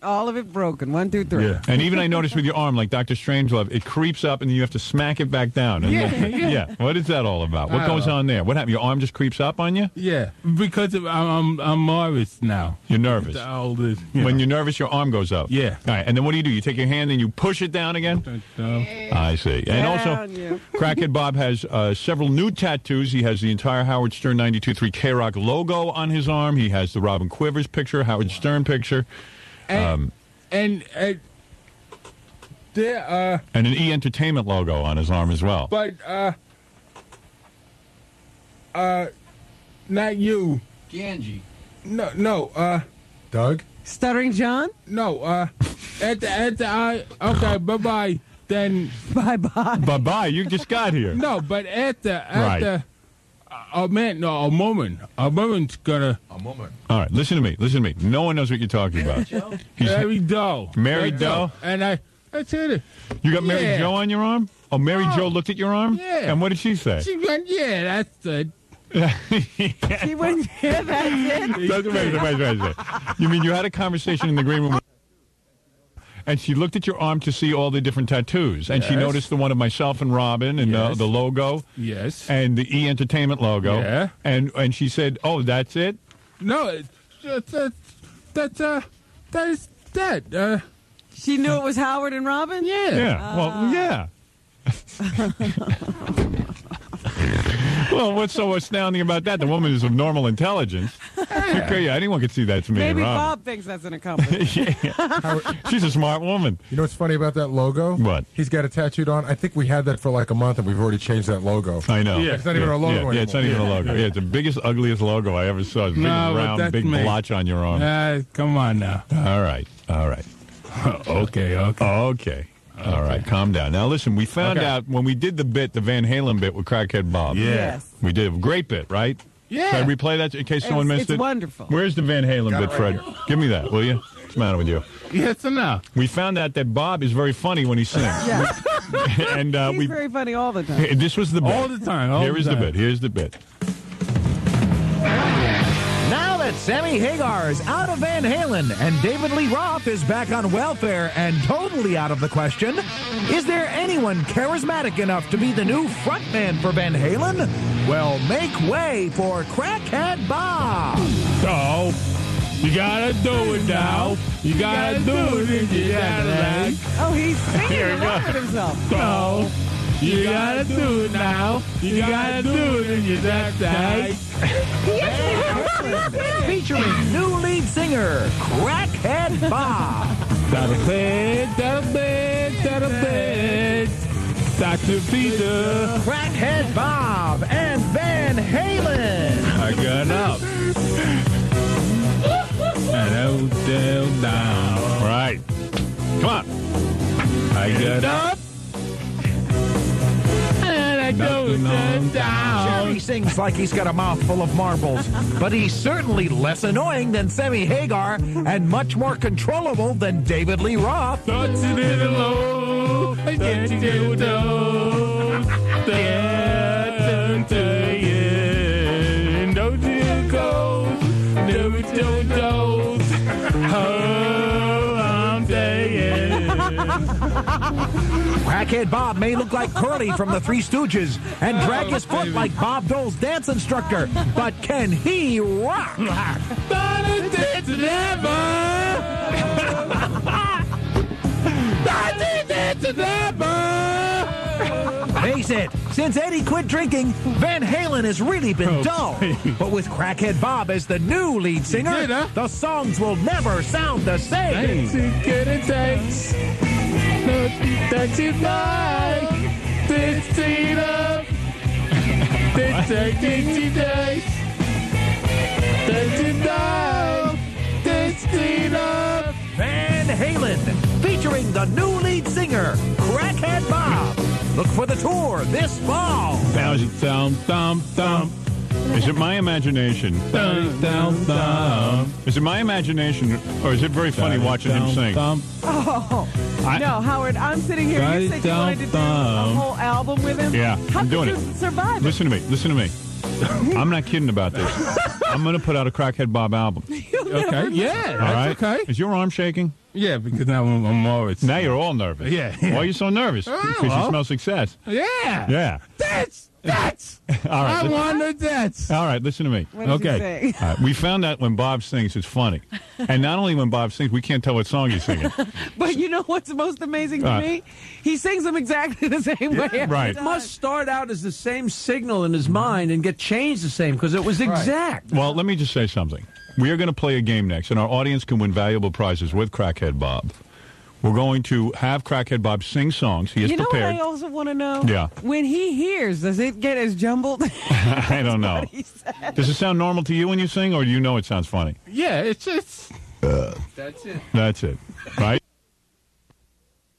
all of it broken. 1, 2, 3. yeah. And even I noticed with your arm, like Dr. Strangelove, it creeps up and you have to smack it back down. And Yeah. What is that all about? What I goes don't know. on there? What happened? Your arm just creeps up on you? Yeah, because I'm nervous now. You're nervous. The oldest, When you're nervous, your arm goes up. Yeah. All right. And then what do? You take your hand and you push it down again? I see. And also, Crackhead Bob has several new tattoos. He has the entire Howard Stern 92.3 K-Rock logo on his arm. He has the Robin Quivers picture, Howard Stern picture. And there and an E Entertainment logo on his arm as well. but not you. Ganji. No, Doug? Stuttering John? No, at the okay, bye-bye, then. Bye-bye. Bye-bye, you just got here. No, but at the, Right. a woman's gonna. A moment. All right, listen to me. No one knows what you're talking about. Mary Doe. Mary Doe? And that's it. You got Mary Yeah. Jo on your arm? Oh, Mary Jo looked at your arm? Yeah. And what did she say? She went, yeah, that's it. She went, yeah, that's it. Wait. You mean you had a conversation in the green room and she looked at your arm to see all the different tattoos, and she Yes. noticed the one of myself and Robin and Yes. the logo. Yes. And the E Entertainment logo. Yeah. And she said, "Oh, that's it." No, that's that? She knew it was Howard and Robin? Yeah. Well, yeah. Well, what's so astounding about that? The woman is of normal intelligence. Yeah, anyone could see that's me. Maybe and Robin. Bob thinks that's an accomplishment. She's a smart woman. You know what's funny about that logo? What? He's got it tattooed on. I think we had that for like a month, and we've already changed that logo. I know. It's not even a logo anymore. Yeah, it's not even a logo. Yeah, it's the biggest, ugliest logo I ever saw. It's big, No, but round, that's big me. blotch on your arm. Come on now. All right. Okay. All right, calm down. Now, listen, we found out when we did the Van Halen bit with Crackhead Bob. Yes. We did a great bit, right? Yeah. Should I replay that in case someone missed it? It's wonderful. Where's the Van Halen Got bit, it right Fred? here. Give me that, will you? What's the matter with you? Yes or no? We found out that Bob is very funny when he sings. Yeah. And He's very funny all the time. this was the bit. All the time. Here is the bit. Here's the bit. Now that Sammy Hagar is out of Van Halen and David Lee Roth is back on welfare and totally out of the question, is there anyone charismatic enough to be the new frontman for Van Halen? Well, make way for Crackhead Bob. So, you gotta do it now. You gotta do it if you gotta like. Oh, he's singing along with himself. So, you gotta do it now. You gotta do it if you gotta like. Featuring new lead singer, Crackhead Bob. Dr. Peter. Crackhead Bob and Van Halen. I got up. And I down, down. Right. Come on. I got up. And I go down. Jerry sings like he's got a mouthful of marbles, but he's certainly less annoying than Sammy Hagar and much more controllable than David Lee Roth. Thoughts in it low. I get you do those. Don't you go. Never do those. Oh, I'm saying. Crackhead Bob may look like Curly from the Three Stooges and drag his foot like Bob Dole's dance instructor, but can he rock? Face it, since Eddie quit drinking, Van Halen has really been dull. But with Crackhead Bob as the new lead singer, the songs will never sound the same. That's it, like this up. This days. That's it now. This up. Van Halen, featuring the new lead singer, Crackhead Bob. Look for the tour this fall. Is it my imagination? Is it my imagination, or is it very funny watching him sing? Oh, no, Howard, I'm sitting here. You said you wanted to do a whole album with him? Yeah, How I'm doing could it. you survive it? Listen to me. I'm not kidding about this. I'm going to put out a Crackhead Bob album. Okay, yeah, All right? that's okay. Is your arm shaking? Yeah, because now I'm always. Now you're all nervous. Yeah. Why are you so nervous? Because you well. smell success. Yeah. Yeah. That's. All right. I wanted that. All right, listen to me. What did he say? All right, we found out when Bob sings, it's funny. And not only when Bob sings, we can't tell what song he's singing. But you know what's most amazing to me? He sings them exactly the same way. every right. time. It must start out as the same signal in his mind and get changed the same because it was exact. Well, let me just say something. We are going to play a game next, and our audience can win valuable prizes with Crackhead Bob. We're going to have Crackhead Bob sing songs. He is You know prepared. what I also want to know? Yeah. When he hears, does it get as jumbled? I don't know. Does it sound normal to you when you sing, or do you know it sounds funny? Yeah, it's. That's it. That's it. Right?